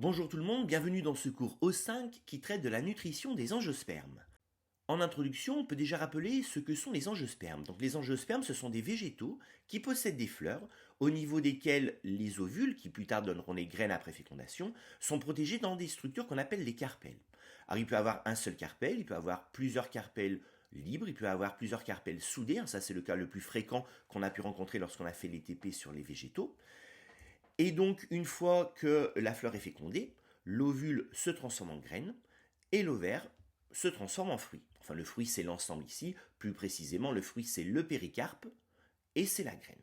Bonjour tout le monde, bienvenue dans ce cours O5 qui traite de la nutrition des angiospermes. En introduction, on peut déjà rappeler ce que sont les angiospermes. Donc les angiospermes, ce sont des végétaux qui possèdent des fleurs, au niveau desquelles les ovules, qui plus tard donneront les graines après fécondation, sont protégés dans des structures qu'on appelle les carpelles. Alors il peut y avoir un seul carpelle, il peut y avoir plusieurs carpelles libres, il peut y avoir plusieurs carpelles soudées, ça c'est le cas le plus fréquent qu'on a pu rencontrer lorsqu'on a fait les TP sur les végétaux. Et donc, une fois que la fleur est fécondée, l'ovule se transforme en graine et l'ovaire se transforme en fruit. Enfin, le fruit, c'est l'ensemble ici. Plus précisément, le fruit, c'est le péricarpe et c'est la graine.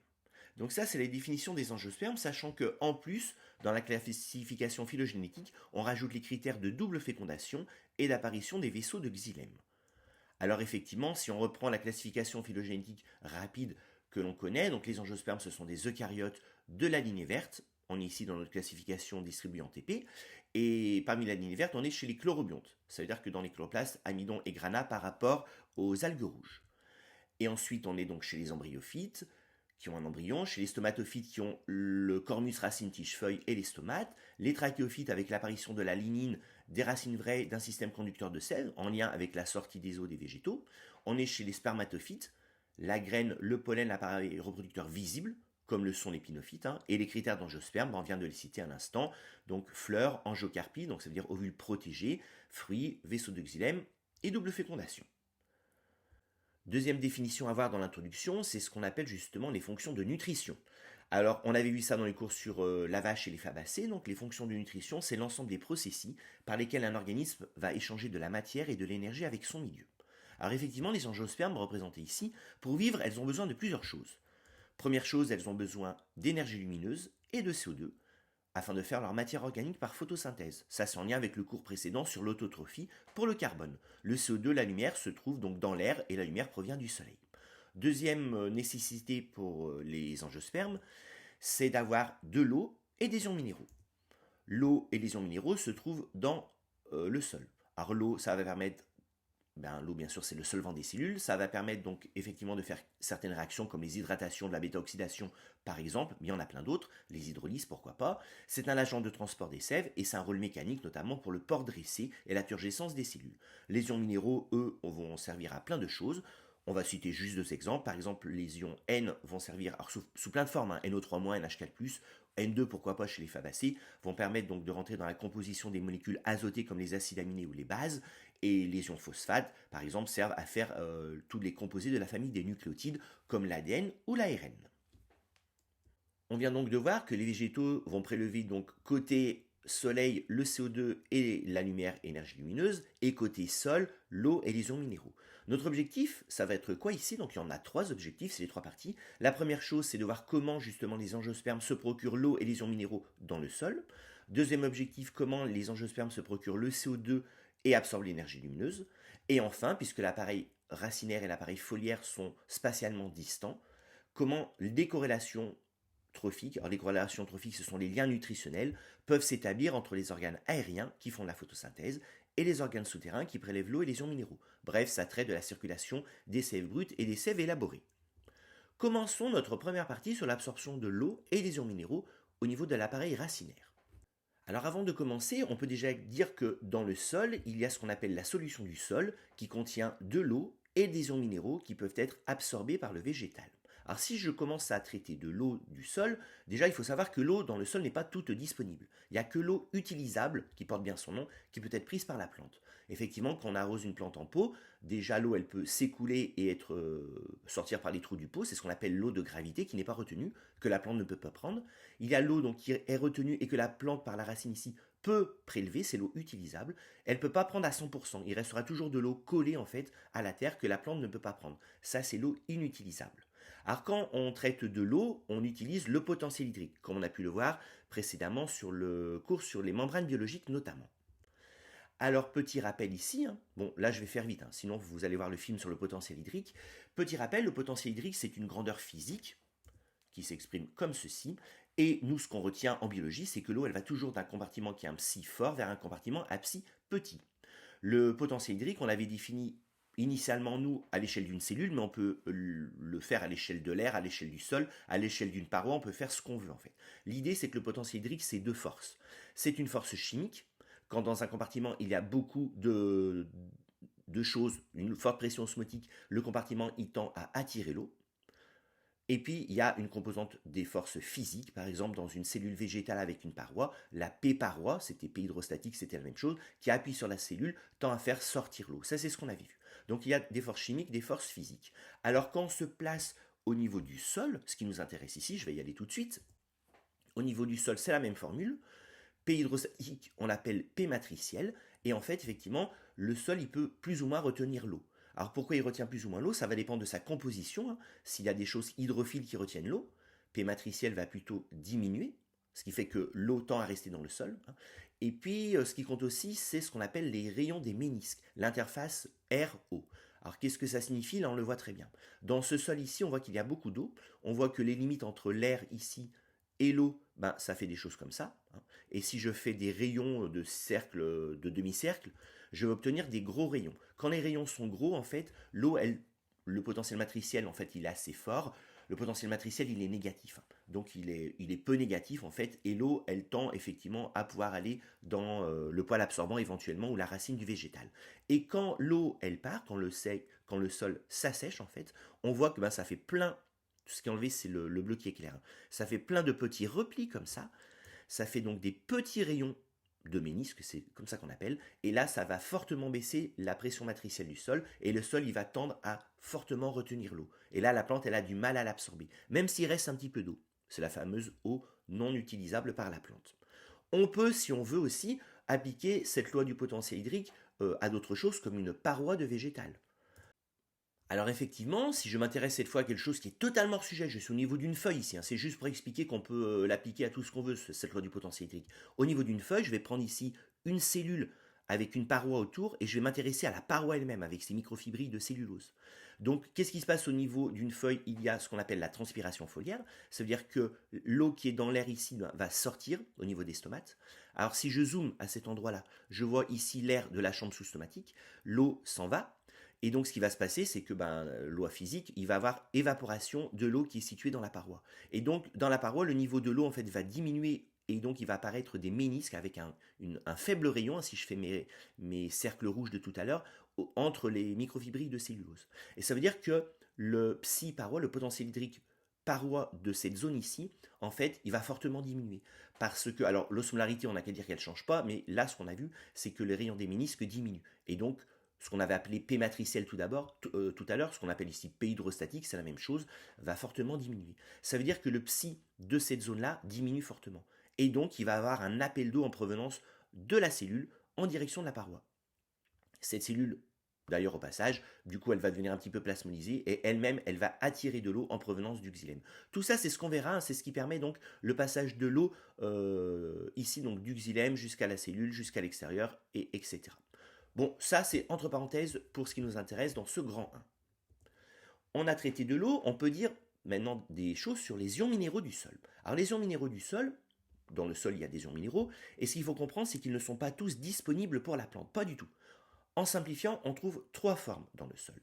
Donc ça, c'est la définition des angiospermes, sachant que en plus, dans la classification phylogénétique, on rajoute les critères de double fécondation et d'apparition des vaisseaux de xylème. Alors effectivement, si on reprend la classification phylogénétique rapide que l'on connaît, donc les angiospermes, ce sont des eucaryotes de la lignée verte. On est ici dans notre classification distribuée en TP. Et parmi la lignée verte, on est chez les chlorobiontes. Ça veut dire que dans les chloroplastes, amidon et grana par rapport aux algues rouges. Et ensuite, on est donc chez les embryophytes, qui ont un embryon, chez les stomatophytes qui ont le cormus, racine, tige, feuille et les stomates, les trachéophytes avec l'apparition de la lignine, des racines vraies, d'un système conducteur de sève, en lien avec la sortie des os des végétaux. On est chez les spermatophytes, la graine, le pollen, l'appareil reproducteur visible, comme le sont les pinophytes, et les critères d'angiosperme, on vient de les citer à l'instant, donc fleurs, angiocarpie, donc ça veut dire ovules protégés, fruits, vaisseaux de xylème et double fécondation. Deuxième définition à voir dans l'introduction, c'est ce qu'on appelle justement les fonctions de nutrition. Alors, on avait vu ça dans les cours sur la vache et les fabacées, donc les fonctions de nutrition, c'est l'ensemble des processus par lesquels un organisme va échanger de la matière et de l'énergie avec son milieu. Alors effectivement, les angiospermes représentés ici, pour vivre, elles ont besoin de plusieurs choses. Première chose, elles ont besoin d'énergie lumineuse et de CO2, afin de faire leur matière organique par photosynthèse. Ça, c'est en lien avec le cours précédent sur l'autotrophie pour le carbone. Le CO2, la lumière, se trouve donc dans l'air et la lumière provient du soleil. Deuxième nécessité pour les angiospermes, c'est d'avoir de l'eau et des ions minéraux. L'eau et les ions minéraux se trouvent dans le sol. Alors l'eau, ça va permettre l'eau, bien sûr, c'est le solvant des cellules. Ça va permettre donc effectivement de faire certaines réactions comme les hydratations, de la bêta-oxydation, par exemple, mais il y en a plein d'autres, les hydrolyses, pourquoi pas. C'est un agent de transport des sèves et c'est un rôle mécanique notamment pour le port dressé et la turgescence des cellules. Les ions minéraux, eux, vont servir à plein de choses. On va citer juste deux exemples. Par exemple, les ions N vont servir alors sous plein de formes, NO3-, NH4+, N2, pourquoi pas chez les fabacées, vont permettre donc de rentrer dans la composition des molécules azotées comme les acides aminés ou les bases, et les ions phosphates, par exemple, servent à faire tous les composés de la famille des nucléotides comme l'ADN ou l'ARN. On vient donc de voir que les végétaux vont prélever donc côté soleil le CO2 et la lumière énergie lumineuse, et côté sol l'eau et les ions minéraux. Notre objectif, ça va être quoi ici? Donc il y en a trois objectifs, c'est les trois parties. La première chose, c'est de voir comment justement les angiospermes se procurent l'eau et les ions minéraux dans le sol. Deuxième objectif, comment les angiospermes se procurent le CO2 et absorbent l'énergie lumineuse. Et enfin, puisque l'appareil racinaire et l'appareil foliaire sont spatialement distants, comment les corrélations trophiques, alors les corrélations trophiques, ce sont les liens nutritionnels, peuvent s'établir entre les organes aériens qui font la photosynthèse et les organes souterrains qui prélèvent l'eau et les ions minéraux. Bref, ça traite de la circulation des sèves brutes et des sèves élaborées. Commençons notre première partie sur l'absorption de l'eau et des ions minéraux au niveau de l'appareil racinaire. Alors avant de commencer, on peut déjà dire que dans le sol, il y a ce qu'on appelle la solution du sol qui contient de l'eau et des ions minéraux qui peuvent être absorbés par le végétal. Alors si je commence à traiter de l'eau du sol, déjà il faut savoir que l'eau dans le sol n'est pas toute disponible. Il n'y a que l'eau utilisable, qui porte bien son nom, qui peut être prise par la plante. Effectivement, quand on arrose une plante en pot, déjà l'eau elle peut s'écouler et sortir par les trous du pot, c'est ce qu'on appelle l'eau de gravité qui n'est pas retenue, que la plante ne peut pas prendre. Il y a l'eau donc qui est retenue et que la plante par la racine ici peut prélever, c'est l'eau utilisable. Elle ne peut pas prendre à 100%, il restera toujours de l'eau collée en fait à la terre que la plante ne peut pas prendre. Ça c'est l'eau inutilisable. Alors quand on traite de l'eau, on utilise le potentiel hydrique, comme on a pu le voir précédemment sur le cours sur les membranes biologiques notamment. Alors petit rappel ici, bon là je vais faire vite, sinon vous allez voir le film sur le potentiel hydrique. Petit rappel, le potentiel hydrique c'est une grandeur physique qui s'exprime comme ceci, et nous ce qu'on retient en biologie c'est que l'eau elle va toujours d'un compartiment qui a un psi fort vers un compartiment à psi petit. Le potentiel hydrique on l'avait défini initialement, nous, à l'échelle d'une cellule, mais on peut le faire à l'échelle de l'air, à l'échelle du sol, à l'échelle d'une paroi, on peut faire ce qu'on veut en fait. L'idée, c'est que le potentiel hydrique, c'est deux forces. C'est une force chimique, quand dans un compartiment, il y a beaucoup de choses, une forte pression osmotique, le compartiment, il tend à attirer l'eau. Et puis, il y a une composante des forces physiques, par exemple dans une cellule végétale avec une paroi, la P-paroi, c'était P hydrostatique, c'était la même chose, qui appuie sur la cellule, tend à faire sortir l'eau. Ça, c'est ce qu'on avait vu. Donc, il y a des forces chimiques, des forces physiques. Alors, quand on se place au niveau du sol, ce qui nous intéresse ici, je vais y aller tout de suite, au niveau du sol, c'est la même formule. P hydrostatique, on l'appelle P matriciel, et en fait, effectivement, le sol, il peut plus ou moins retenir l'eau. Alors pourquoi il retient plus ou moins l'eau? Ça va dépendre de sa composition, hein. S'il y a des choses hydrophiles qui retiennent l'eau, P matriciel va plutôt diminuer, ce qui fait que l'eau tend à rester dans le sol, hein. Et puis, ce qui compte aussi, c'est ce qu'on appelle les rayons des ménisques, l'interface air-eau. Alors qu'est-ce que ça signifie? Là, on le voit très bien. Dans ce sol ici, on voit qu'il y a beaucoup d'eau. On voit que les limites entre l'air ici et l'eau, ben, ça fait des choses comme ça, hein. Et si je fais des rayons de cercle, de demi-cercle, je vais obtenir des gros rayons. Quand les rayons sont gros, en fait, l'eau, le potentiel matriciel, en fait, il est assez fort. Le potentiel matriciel, il est négatif, hein. Donc, il est peu négatif, en fait, et l'eau, elle tend effectivement à pouvoir aller dans le poil absorbant éventuellement ou la racine du végétal. Et quand l'eau, elle part, quand le sol s'assèche, en fait, on voit que ben, ça fait plein. Tout ce qui est enlevé, c'est le bleu qui est clair. Ça fait plein de petits replis comme ça fait donc des petits rayons de ménisque, c'est comme ça qu'on appelle, et là ça va fortement baisser la pression matricielle du sol, et le sol il va tendre à fortement retenir l'eau. Et là la plante elle a du mal à l'absorber, même s'il reste un petit peu d'eau. C'est la fameuse eau non utilisable par la plante. On peut, si on veut aussi, appliquer cette loi du potentiel hydrique à d'autres choses comme une paroi de végétal. Alors effectivement, si je m'intéresse cette fois à quelque chose qui est totalement hors sujet, je suis au niveau d'une feuille ici, hein, c'est juste pour expliquer qu'on peut l'appliquer à tout ce qu'on veut, cette loi du potentiel hydrique. Au niveau d'une feuille, je vais prendre ici une cellule avec une paroi autour et je vais m'intéresser à la paroi elle-même avec ses microfibrilles de cellulose. Donc qu'est-ce qui se passe au niveau d'une feuille? Il y a ce qu'on appelle la transpiration foliaire, ça veut dire que l'eau qui est dans l'air ici va sortir au niveau des stomates. Alors si je zoome à cet endroit-là, je vois ici l'air de la chambre sous-stomatique, l'eau s'en va, et donc, ce qui va se passer, c'est que, loi physique, il va y avoir évaporation de l'eau qui est située dans la paroi. Et donc, dans la paroi, le niveau de l'eau, en fait, va diminuer. Et donc, il va apparaître des ménisques avec un faible rayon, hein, si je fais mes cercles rouges de tout à l'heure, entre les microfibrilles de cellulose. Et ça veut dire que le psi-paroi, le potentiel hydrique paroi de cette zone ici, en fait, il va fortement diminuer. Parce que, alors, l'osmolarité, on n'a qu'à dire qu'elle ne change pas, mais là, ce qu'on a vu, c'est que les rayons des ménisques diminuent. Et donc, ce qu'on avait appelé P matriciel tout d'abord, tout à l'heure, ce qu'on appelle ici P hydrostatique, c'est la même chose, va fortement diminuer. Ça veut dire que le psi de cette zone-là diminue fortement. Et donc, il va avoir un appel d'eau en provenance de la cellule en direction de la paroi. Cette cellule, d'ailleurs au passage, du coup, elle va devenir un petit peu plasmonisée et elle-même, elle va attirer de l'eau en provenance du xylème. Tout ça, c'est ce qu'on verra, hein, c'est ce qui permet donc le passage de l'eau ici, donc du xylème jusqu'à la cellule, jusqu'à l'extérieur, et etc. Bon, ça c'est entre parenthèses pour ce qui nous intéresse dans ce grand 1. On a traité de l'eau, on peut dire maintenant des choses sur les ions minéraux du sol. Alors les ions minéraux du sol, dans le sol il y a des ions minéraux, et ce qu'il faut comprendre c'est qu'ils ne sont pas tous disponibles pour la plante, pas du tout. En simplifiant, on trouve 3 formes dans le sol.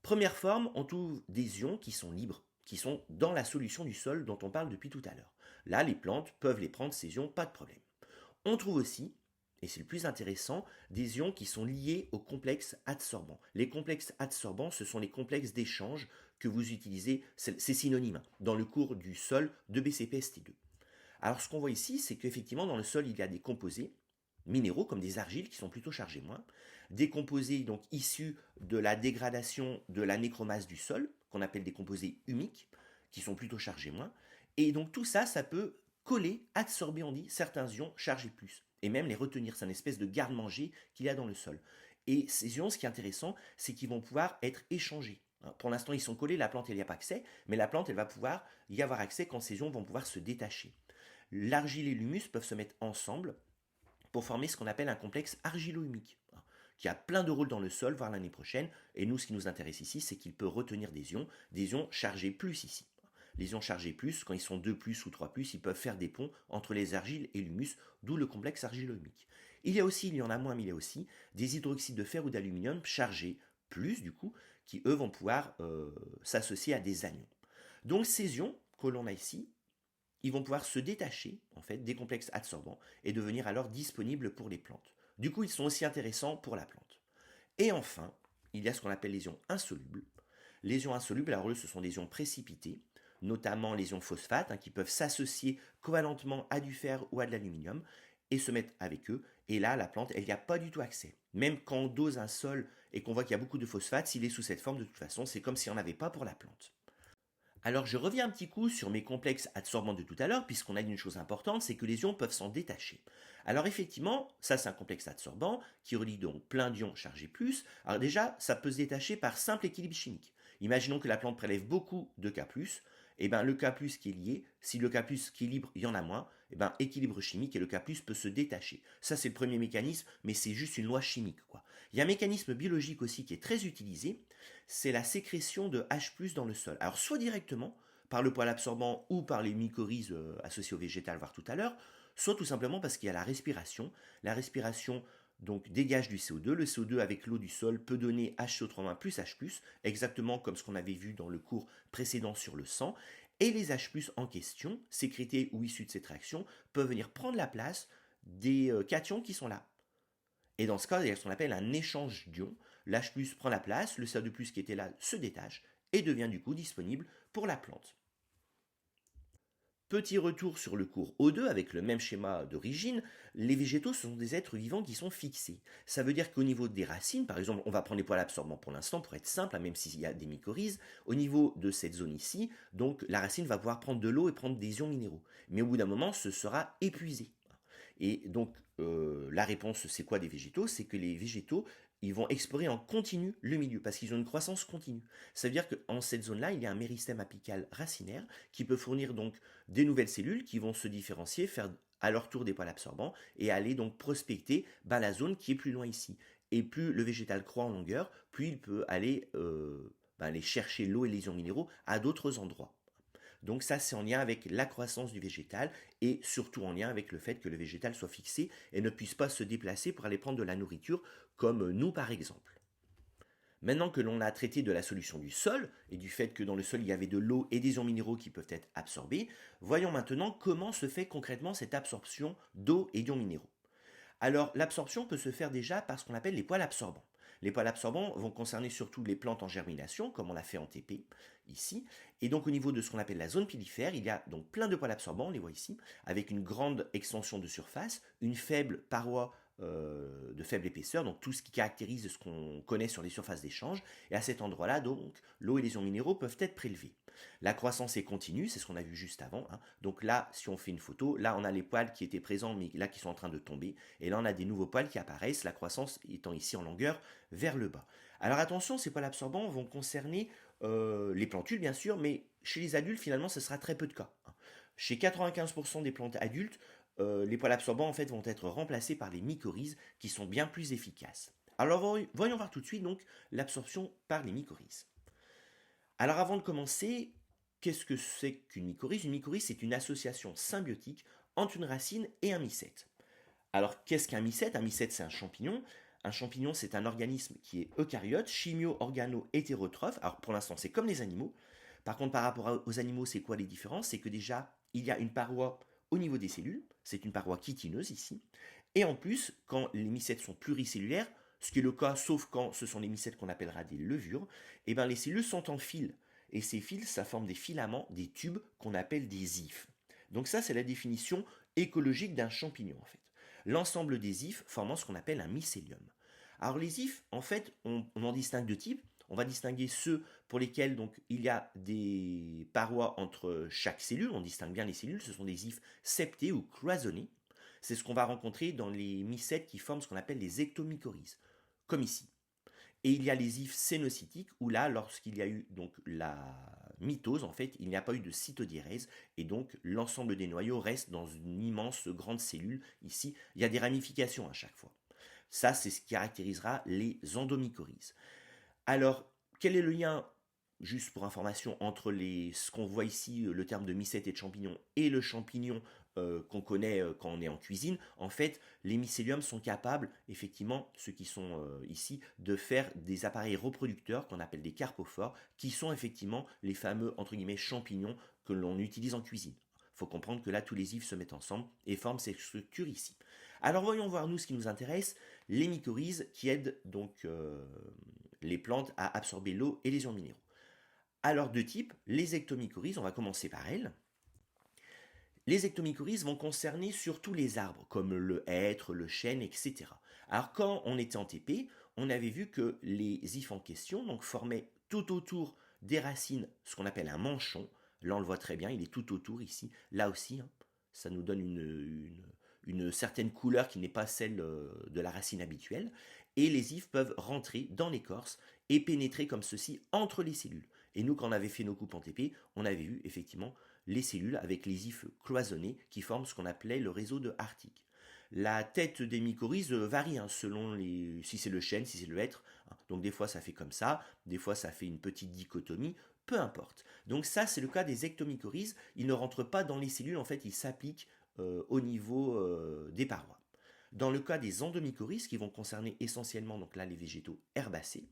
Première forme, on trouve des ions qui sont libres, qui sont dans la solution du sol dont on parle depuis tout à l'heure. Là, les plantes peuvent les prendre, ces ions, pas de problème. On trouve aussi, et c'est le plus intéressant, des ions qui sont liés aux complexes adsorbants. Les complexes adsorbants, ce sont les complexes d'échange que vous utilisez, c'est synonyme, dans le cours du sol de BCP-ST2. Alors ce qu'on voit ici, c'est qu'effectivement dans le sol, il y a des composés minéraux comme des argiles qui sont plutôt chargés moins, des composés donc issus de la dégradation de la nécromasse du sol, qu'on appelle des composés humiques, qui sont plutôt chargés moins, et donc tout ça, ça peut coller, absorber, on dit, certains ions chargés plus, et même les retenir, c'est une espèce de garde-manger qu'il y a dans le sol. Et ces ions, ce qui est intéressant, c'est qu'ils vont pouvoir être échangés. Pour l'instant, ils sont collés, la plante, elle n'y a pas accès, mais la plante, elle va pouvoir y avoir accès quand ces ions vont pouvoir se détacher. L'argile et l'humus peuvent se mettre ensemble pour former ce qu'on appelle un complexe argilo-humique, qui a plein de rôles dans le sol, voire l'année prochaine. Et nous, ce qui nous intéresse ici, c'est qu'il peut retenir des ions chargés plus ici. Les ions chargés plus, quand ils sont 2 plus ou 3 plus, ils peuvent faire des ponts entre les argiles et l'humus, d'où le complexe argilo-humique. Il y en a moins, mais il y a aussi des hydroxydes de fer ou d'aluminium chargés du coup, qui eux vont pouvoir s'associer à des anions. Donc ces ions que l'on a ici, ils vont pouvoir se détacher en fait des complexes adsorbants et devenir alors disponibles pour les plantes. Du coup, ils sont aussi intéressants pour la plante. Et enfin, il y a ce qu'on appelle les ions insolubles. Les ions insolubles, alors eux, ce sont des ions précipités, notamment les ions phosphates, qui peuvent s'associer covalentement à du fer ou à de l'aluminium et se mettre avec eux. Et là, la plante, elle n'y a pas du tout accès. Même quand on dose un sol et qu'on voit qu'il y a beaucoup de phosphate, s'il est sous cette forme, de toute façon, c'est comme s'il n'y en avait pas pour la plante. Alors je reviens un petit coup sur mes complexes adsorbants de tout à l'heure, puisqu'on a dit une chose importante, c'est que les ions peuvent s'en détacher. Alors effectivement, ça c'est un complexe adsorbant qui relie donc plein d'ions chargés plus. Alors déjà, ça peut se détacher par simple équilibre chimique. Imaginons que la plante prélève beaucoup de K+, et bien le K+, qui est lié, si le K+, qui est libre, il y en a moins, et bien équilibre chimique et le K+, peut se détacher. Ça c'est le premier mécanisme, mais c'est juste une loi chimique, quoi. Il y a un mécanisme biologique aussi qui est très utilisé, c'est la sécrétion de H+ dans le sol. Alors soit directement par le poil absorbant ou par les mycorhizes associées au végétal, voir tout à l'heure, soit tout simplement parce qu'il y a la respiration. La respiration donc dégage du CO2. Le CO2 avec l'eau du sol peut donner HCO3- plus H+, exactement comme ce qu'on avait vu dans le cours précédent sur le sang. Et les H+ en question, sécrétés ou issus de cette réaction, peuvent venir prendre la place des cations qui sont là. Et dans ce cas, il y a ce qu'on appelle un échange d'ions. L'H+ prend la place, le CO2+ qui était là se détache et devient du coup disponible pour la plante. Petit retour sur le cours O2 avec le même schéma d'origine, les végétaux sont des êtres vivants qui sont fixés. Ça veut dire qu'au niveau des racines, par exemple, on va prendre les poils absorbants pour l'instant pour être simple, même s'il y a des mycorhizes, au niveau de cette zone ici, donc la racine va pouvoir prendre de l'eau et prendre des ions minéraux. Mais au bout d'un moment, ce sera épuisé. Et donc, la réponse, c'est quoi des végétaux? C'est que les végétaux, ils vont explorer en continu le milieu, parce qu'ils ont une croissance continue. Ça veut dire qu'en cette zone-là, il y a un méristème apical racinaire qui peut fournir donc des nouvelles cellules qui vont se différencier, faire à leur tour des poils absorbants, et aller donc prospecter la zone qui est plus loin ici. Et plus le végétal croît en longueur, plus il peut aller chercher l'eau et les ions minéraux à d'autres endroits. Donc ça, c'est en lien avec la croissance du végétal et surtout en lien avec le fait que le végétal soit fixé et ne puisse pas se déplacer pour aller prendre de la nourriture, comme nous par exemple. Maintenant que l'on a traité de la solution du sol et du fait que dans le sol il y avait de l'eau et des ions minéraux qui peuvent être absorbés, voyons maintenant comment se fait concrètement cette absorption d'eau et d'ions minéraux. Alors l'absorption peut se faire déjà par ce qu'on appelle les poils absorbants. Les poils absorbants vont concerner surtout les plantes en germination, comme on l'a fait en TP ici. Et donc au niveau de ce qu'on appelle la zone pilifère, il y a donc plein de poils absorbants, on les voit ici, avec une grande extension de surface, une faible paroi de faible épaisseur, donc tout ce qui caractérise ce qu'on connaît sur les surfaces d'échange. Et à cet endroit-là, donc, l'eau et les ions minéraux peuvent être prélevés. La croissance est continue, c'est ce qu'on a vu juste avant. Donc là, si on fait une photo, là on a les poils qui étaient présents, mais là qui sont en train de tomber. Et là on a des nouveaux poils qui apparaissent, la croissance étant ici en longueur vers le bas. Alors attention, ces poils absorbants vont concerner les plantules bien sûr, mais chez les adultes finalement ce sera très peu de cas. Chez 95% des plantes adultes, les poils absorbants en fait vont être remplacés par les mycorhizes qui sont bien plus efficaces. Alors voyons voir tout de suite donc l'absorption par les mycorhizes. Alors avant de commencer, qu'est-ce que c'est qu'une mycorhize? Une mycorhize, c'est une association symbiotique entre une racine et un mycète. Alors qu'est-ce qu'un mycète? Un mycète, c'est un champignon. Un champignon, c'est un organisme qui est eucaryote, chimio-organo-hétérotrophe. Alors pour l'instant, c'est comme les animaux. Par contre, par rapport aux animaux, c'est quoi les différences? C'est que déjà, il y a une paroi au niveau des cellules. C'est une paroi chitineuse ici. Et en plus, quand les mycètes sont pluricellulaires, ce qui est le cas sauf quand ce sont les mycètes qu'on appellera des levures, et bien les cellules sont en fils. Et ces fils, ça forme des filaments, des tubes qu'on appelle des hyphes. Donc ça, c'est la définition écologique d'un champignon en fait. L'ensemble des hyphes formant ce qu'on appelle un mycélium. Alors les hyphes, en fait, on en distingue deux types. On va distinguer ceux pour lesquels donc il y a des parois entre chaque cellule. On distingue bien les cellules. Ce sont des hyphes septés ou cloisonnés. C'est ce qu'on va rencontrer dans les mycètes qui forment ce qu'on appelle les ectomycorhizes, comme ici. Et il y a les hyphes cénocytiques où là, lorsqu'il y a eu donc la mitose, en fait, il n'y a pas eu de cytodiérèse et donc l'ensemble des noyaux reste dans une immense grande cellule. Ici, il y a des ramifications à chaque fois. Ça, c'est ce qui caractérisera les endomycorhizes. Alors, quel est le lien, juste pour information, entre ce qu'on voit ici, le terme de mycète et de champignon, et le champignon qu'on connaît quand on est en cuisine, en fait, les mycéliums sont capables, effectivement, ceux qui sont ici, de faire des appareils reproducteurs qu'on appelle des carpophores, qui sont effectivement les fameux, entre guillemets, champignons que l'on utilise en cuisine. Il faut comprendre que là, tous les ifs se mettent ensemble et forment cette structure ici. Alors voyons voir, nous, ce qui nous intéresse, les mycorhizes qui aident donc les plantes à absorber l'eau et les ions minéraux. Alors, deux types, les ectomycorhizes, on va commencer par elles. Les ectomycorhizes vont concerner surtout les arbres, comme le hêtre, le chêne, etc. Alors, quand on était en TP, on avait vu que les ifs en question donc, formaient tout autour des racines ce qu'on appelle un manchon. Là, on le voit très bien, il est tout autour ici. Là aussi, hein, ça nous donne une certaine couleur qui n'est pas celle de la racine habituelle. Et les ifs peuvent rentrer dans l'écorce et pénétrer comme ceci entre les cellules. Et nous, quand on avait fait nos coupes en TP, on avait vu effectivement les cellules avec les ifs cloisonnés qui forment ce qu'on appelait le réseau de Hartig. La tête des mycorhizes varie hein, selon si c'est le chêne, si c'est le hêtre. Donc des fois ça fait comme ça, des fois ça fait une petite dichotomie, peu importe. Donc ça c'est le cas des ectomycorhizes, ils ne rentrent pas dans les cellules, en fait ils s'appliquent au niveau des parois. Dans le cas des endomycorhizes qui vont concerner essentiellement donc là les végétaux herbacés,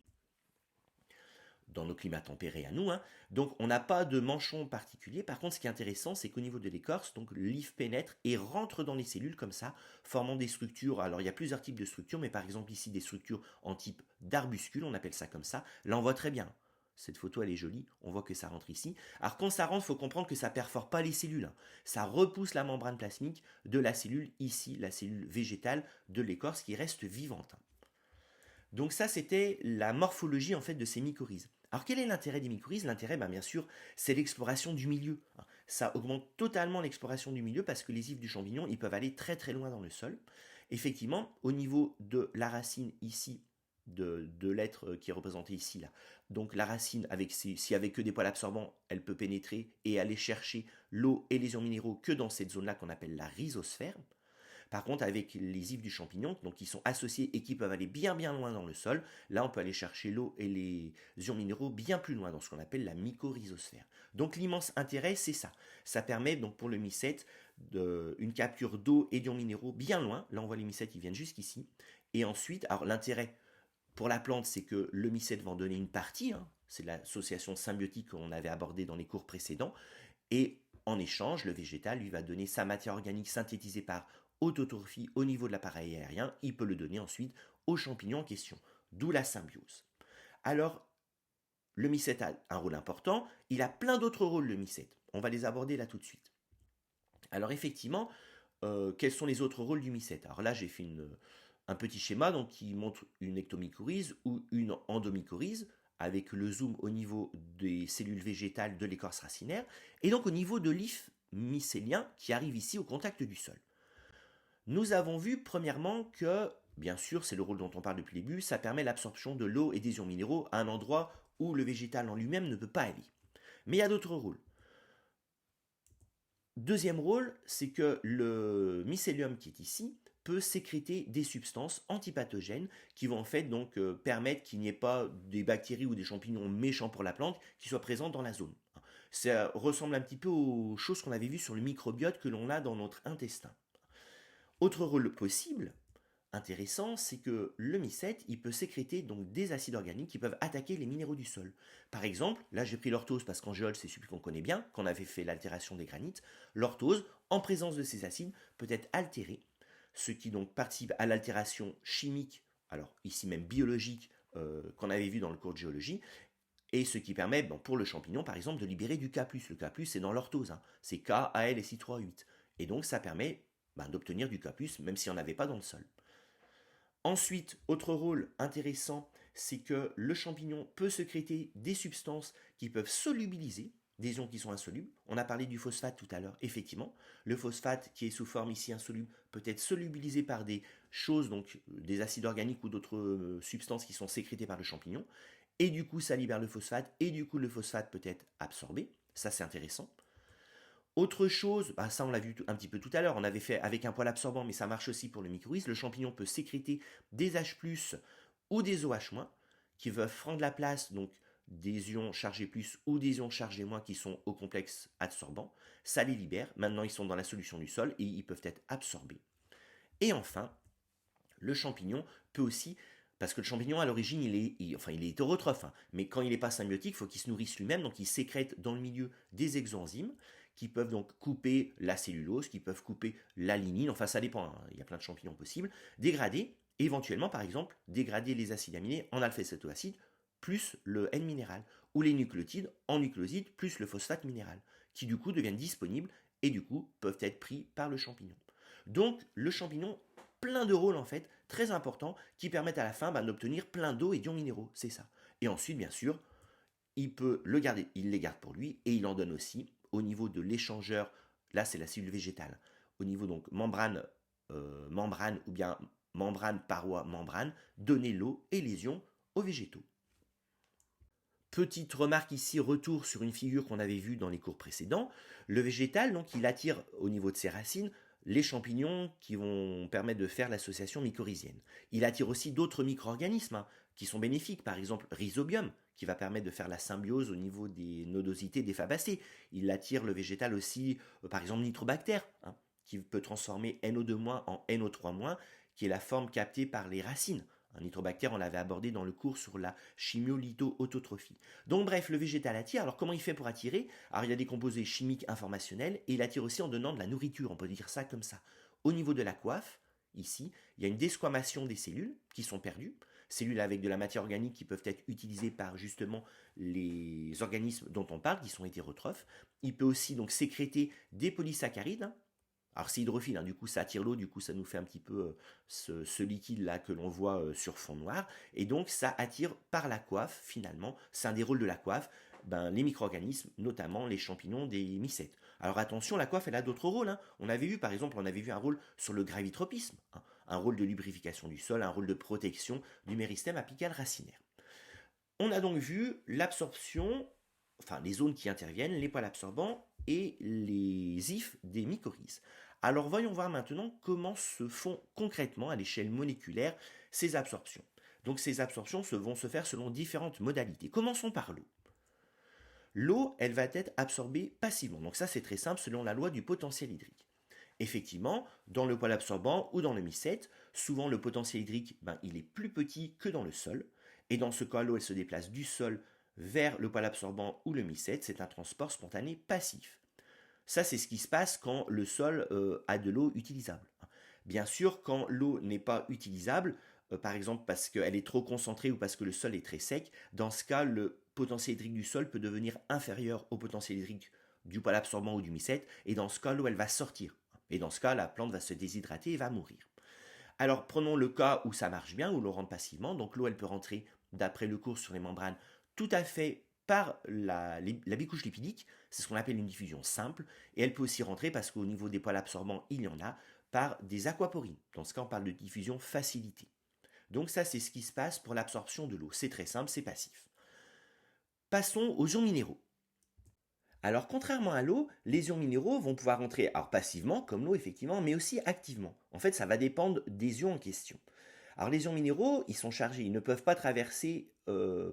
dans nos climats tempérés à nous. Hein. Donc on n'a pas de manchon particulier. Par contre, ce qui est intéressant, c'est qu'au niveau de l'écorce, donc l'if pénètre et rentre dans les cellules comme ça, formant des structures. Alors il y a plusieurs types de structures, mais par exemple ici des structures en type d'arbuscule, on appelle ça comme ça. Là on voit très bien. Cette photo elle est jolie, on voit que ça rentre ici. Alors quand ça rentre, il faut comprendre que ça perfore pas les cellules. Hein. Ça repousse la membrane plasmique de la cellule ici, la cellule végétale de l'écorce qui reste vivante. Donc ça, c'était la morphologie en fait de ces mycorhizes. Alors quel est l'intérêt des mycorhizes? L'intérêt, bien sûr, c'est l'exploration du milieu. Ça augmente totalement l'exploration du milieu parce que les ifs du champignon, ils peuvent aller très très loin dans le sol. Effectivement, au niveau de la racine ici, de l'être qui est représenté ici, là. Donc la racine, si avec que des poils absorbants, elle peut pénétrer et aller chercher l'eau et les ions minéraux que dans cette zone-là qu'on appelle la rhizosphère. Par contre, avec les ifs du champignon, donc qui sont associés et qui peuvent aller bien bien loin dans le sol, là on peut aller chercher l'eau et les ions minéraux bien plus loin dans ce qu'on appelle la mycorhizosphère. Donc l'immense intérêt, c'est ça. Ça permet donc pour le mycète une capture d'eau et d'ions minéraux bien loin. Là on voit les mycètes, ils viennent jusqu'ici. Et ensuite, alors l'intérêt pour la plante, c'est que le mycète va en donner une partie. Hein, c'est l'association symbiotique qu'on avait abordée dans les cours précédents. Et en échange, le végétal lui va donner sa matière organique synthétisée par autotrophie au niveau de l'appareil aérien, il peut le donner ensuite aux champignons en question, d'où la symbiose. Alors, le mycète a un rôle important, il a plein d'autres rôles le mycète, on va les aborder là tout de suite. Alors effectivement, quels sont les autres rôles du mycète? Alors là j'ai fait un petit schéma donc, qui montre une ectomycorhize ou une endomycorhize, avec le zoom au niveau des cellules végétales de l'écorce racinaire, et donc au niveau de l'if mycélien qui arrive ici au contact du sol. Nous avons vu premièrement que, bien sûr, c'est le rôle dont on parle depuis le début, ça permet l'absorption de l'eau et des ions minéraux à un endroit où le végétal en lui-même ne peut pas aller. Mais il y a d'autres rôles. Deuxième rôle, c'est que le mycélium qui est ici peut sécréter des substances antipathogènes qui vont en fait donc permettre qu'il n'y ait pas des bactéries ou des champignons méchants pour la plante qui soient présents dans la zone. Ça ressemble un petit peu aux choses qu'on avait vues sur le microbiote que l'on a dans notre intestin. Autre rôle possible, intéressant, c'est que le mycète, il peut sécréter donc des acides organiques qui peuvent attaquer les minéraux du sol. Par exemple, là j'ai pris l'orthose parce qu'en géol c'est celui qu'on connaît bien, qu'on avait fait l'altération des granites. L'orthose, en présence de ces acides, peut être altérée, ce qui donc participe à l'altération chimique, alors ici même biologique, qu'on avait vu dans le cours de géologie, et ce qui permet pour le champignon par exemple de libérer du K+. Le K+, c'est dans l'orthose, hein. C'est K, Al et Ci3, et donc ça permet d'obtenir du K+, même si on n'avait pas dans le sol. Ensuite, autre rôle intéressant, c'est que le champignon peut sécréter des substances qui peuvent solubiliser des ions qui sont insolubles. On a parlé du phosphate tout à l'heure, effectivement. Le phosphate qui est sous forme ici insoluble peut être solubilisé par des choses, donc des acides organiques ou d'autres substances qui sont sécrétées par le champignon. Et du coup, ça libère le phosphate, et du coup, le phosphate peut être absorbé. Ça, c'est intéressant. Autre chose, ça on l'a vu un petit peu tout à l'heure, on avait fait avec un poil absorbant, mais ça marche aussi pour le mycorhize. Le champignon peut sécréter des H+, ou des OH-, qui peuvent prendre la place donc des ions chargés plus ou des ions chargés moins qui sont au complexe adsorbant. Ça les libère. Maintenant, ils sont dans la solution du sol et ils peuvent être absorbés. Et enfin, le champignon peut aussi, parce que le champignon à l'origine il est hétérotrophe, hein, mais quand il n'est pas symbiotique, il faut qu'il se nourrisse lui-même, donc il sécrète dans le milieu des exoenzymes qui peuvent donc couper la cellulose, qui peuvent couper la lignine, enfin ça dépend, hein, il y a plein de champignons possibles, dégrader, éventuellement par exemple, dégrader les acides aminés en alpha-cétoacide plus le N minéral, ou les nucléotides en nucléosides plus le phosphate minéral, qui du coup deviennent disponibles et du coup peuvent être pris par le champignon. Donc le champignon, plein de rôles en fait, très importants, qui permettent à la fin d'obtenir plein d'eau et d'ions minéraux, c'est ça. Et ensuite, bien sûr, il peut le garder, il les garde pour lui, et il en donne aussi au niveau de l'échangeur, là c'est la cellule végétale, au niveau donc membrane ou bien membrane, paroi, membrane, donner l'eau et les ions aux végétaux. Petite remarque ici, retour sur une figure qu'on avait vue dans les cours précédents. Le végétal, donc, il attire au niveau de ses racines les champignons qui vont permettre de faire l'association mycorhizienne. Il attire aussi d'autres micro-organismes hein, qui sont bénéfiques, par exemple Rhizobium, qui va permettre de faire la symbiose au niveau des nodosités des fabacées. Il attire le végétal aussi, par exemple Nitrobacter, hein, qui peut transformer NO2- en NO3-, qui est la forme captée par les racines. Un nitrobactère, on l'avait abordé dans le cours sur la chimiolitho-autotrophie. Donc bref, le végétal attire. Alors comment il fait pour attirer? Alors il y a des composés chimiques informationnels et il attire aussi en donnant de la nourriture, on peut dire ça comme ça. Au niveau de la coiffe, ici, il y a une desquamation des cellules qui sont perdues, cellules avec de la matière organique qui peuvent être utilisées par justement les organismes dont on parle, qui sont hétérotrophes. Il peut aussi donc sécréter des polysaccharides, hein. Alors c'est hydrophile, hein, du coup ça attire l'eau, du coup ça nous fait un petit peu ce liquide là que l'on voit sur fond noir, et donc ça attire par la coiffe finalement, c'est un des rôles de la coiffe, les micro-organismes, notamment les champignons des mycètes. Alors attention, la coiffe elle a d'autres rôles, hein. On avait vu par exemple, on avait vu un rôle sur le gravitropisme, hein, un rôle de lubrification du sol, un rôle de protection du méristème apical racinaire. On a donc vu l'absorption, enfin les zones qui interviennent, les poils absorbants et les ifs des mycorhizes. Alors voyons voir maintenant comment se font concrètement à l'échelle moléculaire ces absorptions. Donc ces absorptions vont se faire selon différentes modalités. Commençons par l'eau. L'eau, elle va être absorbée passivement. Donc ça c'est très simple selon la loi du potentiel hydrique. Effectivement, dans le poil absorbant ou dans le mycète, souvent le potentiel hydrique, il est plus petit que dans le sol. Et dans ce cas, l'eau, elle se déplace du sol vers le poil absorbant ou le mycète. C'est un transport spontané passif. Ça, c'est ce qui se passe quand le sol a de l'eau utilisable. Bien sûr, quand l'eau n'est pas utilisable, par exemple parce qu'elle est trop concentrée ou parce que le sol est très sec, dans ce cas, le potentiel hydrique du sol peut devenir inférieur au potentiel hydrique du poil absorbant ou du mycète, et dans ce cas, l'eau, elle va sortir. Et dans ce cas, la plante va se déshydrater et va mourir. Alors, prenons le cas où ça marche bien, où l'eau rentre passivement. Donc, l'eau, elle peut rentrer, d'après le cours sur les membranes, tout à fait par la bicouche lipidique, c'est ce qu'on appelle une diffusion simple, et elle peut aussi rentrer, parce qu'au niveau des poils absorbants, il y en a, par des aquaporines. Dans ce cas, on parle de diffusion facilitée. Donc ça, c'est ce qui se passe pour l'absorption de l'eau. C'est très simple, c'est passif. Passons aux ions minéraux. Alors contrairement à l'eau, les ions minéraux vont pouvoir rentrer alors passivement, comme l'eau effectivement, mais aussi activement. En fait, ça va dépendre des ions en question. Alors les ions minéraux, ils sont chargés, ils ne peuvent pas traverser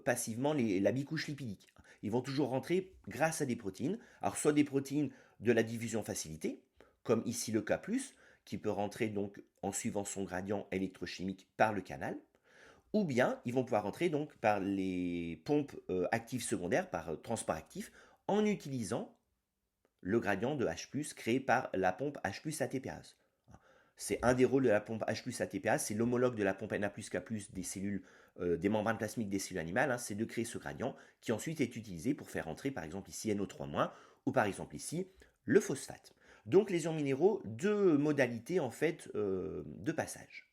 passivement la bicouche lipidique. Ils vont toujours rentrer grâce à des protéines. Alors soit des protéines de la diffusion facilitée, comme ici le K+, qui peut rentrer donc en suivant son gradient électrochimique par le canal, ou bien ils vont pouvoir rentrer donc par les pompes actives secondaires, par transport actif, en utilisant le gradient de H+, créé par la pompe H+ ATPase. C'est un des rôles de la pompe H+ ATPase, c'est l'homologue de la pompe Na+K+ des cellules, des membranes plasmiques des cellules animales, c'est de créer ce gradient qui ensuite est utilisé pour faire entrer par exemple ici NO3-, ou par exemple ici le phosphate. Donc les ions minéraux, deux modalités en fait de passage.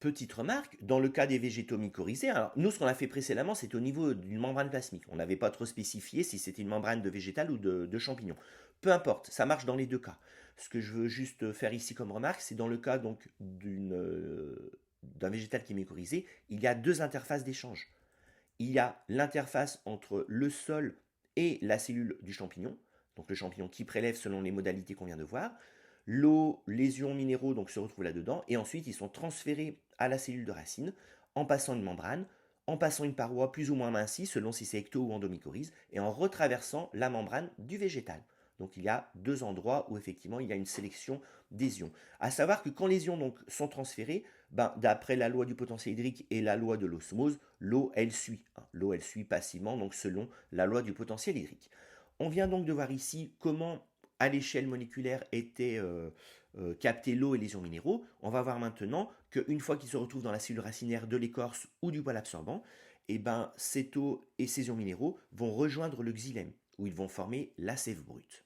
Petite remarque, dans le cas des végétaux mycorhizés, alors nous ce qu'on a fait précédemment c'est au niveau d'une membrane plasmique. On n'avait pas trop spécifié si c'était une membrane de végétal ou de champignon. Peu importe, ça marche dans les deux cas. Ce que je veux juste faire ici comme remarque, c'est dans le cas donc d'un végétal qui est mycorhizé, il y a deux interfaces d'échange. Il y a l'interface entre le sol et la cellule du champignon, donc le champignon qui prélève selon les modalités qu'on vient de voir. L'eau, les ions minéraux donc, se retrouvent là-dedans, et ensuite ils sont transférés à la cellule de racine en passant une membrane, en passant une paroi plus ou moins amincie, selon si c'est ecto ou endomycorhize, et en retraversant la membrane du végétal. Donc il y a deux endroits où effectivement il y a une sélection des ions. À savoir que quand les ions donc sont transférés, d'après la loi du potentiel hydrique et la loi de l'osmose, l'eau elle suit. L'eau elle suit passivement donc selon la loi du potentiel hydrique. On vient donc de voir ici comment à l'échelle moléculaire étaient captés l'eau et les ions minéraux. On va voir maintenant qu'une fois qu'ils se retrouvent dans la cellule racinaire de l'écorce ou du poil absorbant, cette eau et ces ions minéraux vont rejoindre le xylème, où ils vont former la sève brute.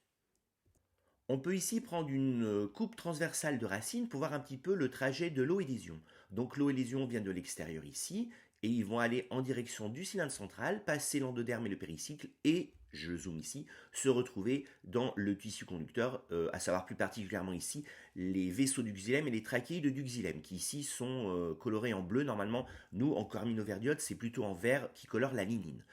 On peut ici prendre une coupe transversale de racines pour voir un petit peu le trajet de l'eau et des ions. Donc l'eau et les ions viennent de l'extérieur ici, et ils vont aller en direction du cylindre central, passer l'endoderme et le péricycle, et, je zoome ici, se retrouver dans le tissu conducteur, à savoir plus particulièrement ici les vaisseaux du xylème et les trachéides du xylème, qui ici sont colorés en bleu. Normalement, nous, en corminoverdiote, c'est plutôt en vert qui colore la lignine.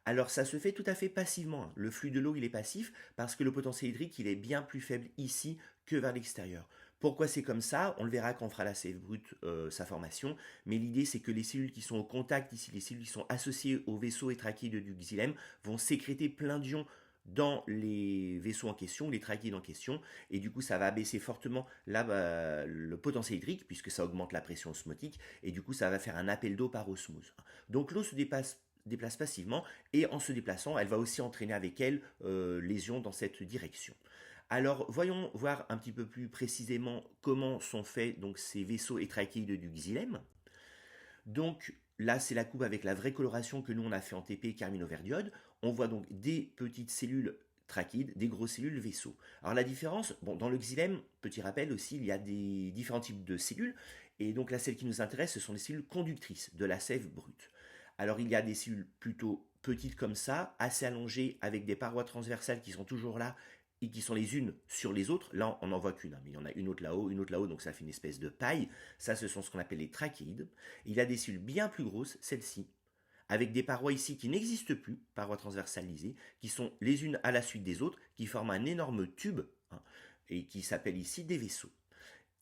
Alors ça se fait tout à fait passivement. Le flux de l'eau il est passif parce que le potentiel hydrique il est bien plus faible ici que vers l'extérieur. Pourquoi c'est comme ça? On le verra quand on fera la sève brute, sa formation. Mais l'idée c'est que les cellules qui sont au contact ici, les cellules qui sont associées aux vaisseaux et trachéides du xylème, vont sécréter plein d'ions dans les vaisseaux en question, les trachéides en question, et du coup ça va abaisser fortement le potentiel hydrique puisque ça augmente la pression osmotique, et du coup ça va faire un appel d'eau par osmose. Donc l'eau se déplace passivement, et en se déplaçant, elle va aussi entraîner avec elle les ions dans cette direction. Alors voyons voir un petit peu plus précisément comment sont faits donc ces vaisseaux et trachéides du xylème. Donc là c'est la coupe avec la vraie coloration que nous on a fait en TP carminoverdiodes. On voit donc des petites cellules trachéides, des grosses cellules vaisseaux. Alors la différence, dans le xylème, petit rappel aussi, il y a des différents types de cellules, et donc là celles qui nous intéressent, ce sont les cellules conductrices de la sève brute. Alors il y a des cellules plutôt petites comme ça, assez allongées, avec des parois transversales qui sont toujours là et qui sont les unes sur les autres. Là, on n'en voit qu'une, mais il y en a une autre là-haut, donc ça fait une espèce de paille. Ça, ce sont ce qu'on appelle les trachéides. Il y a des cellules bien plus grosses, celles-ci, avec des parois ici qui n'existent plus, parois transversalisées, qui sont les unes à la suite des autres, qui forment un énorme tube, et qui s'appellent ici des vaisseaux.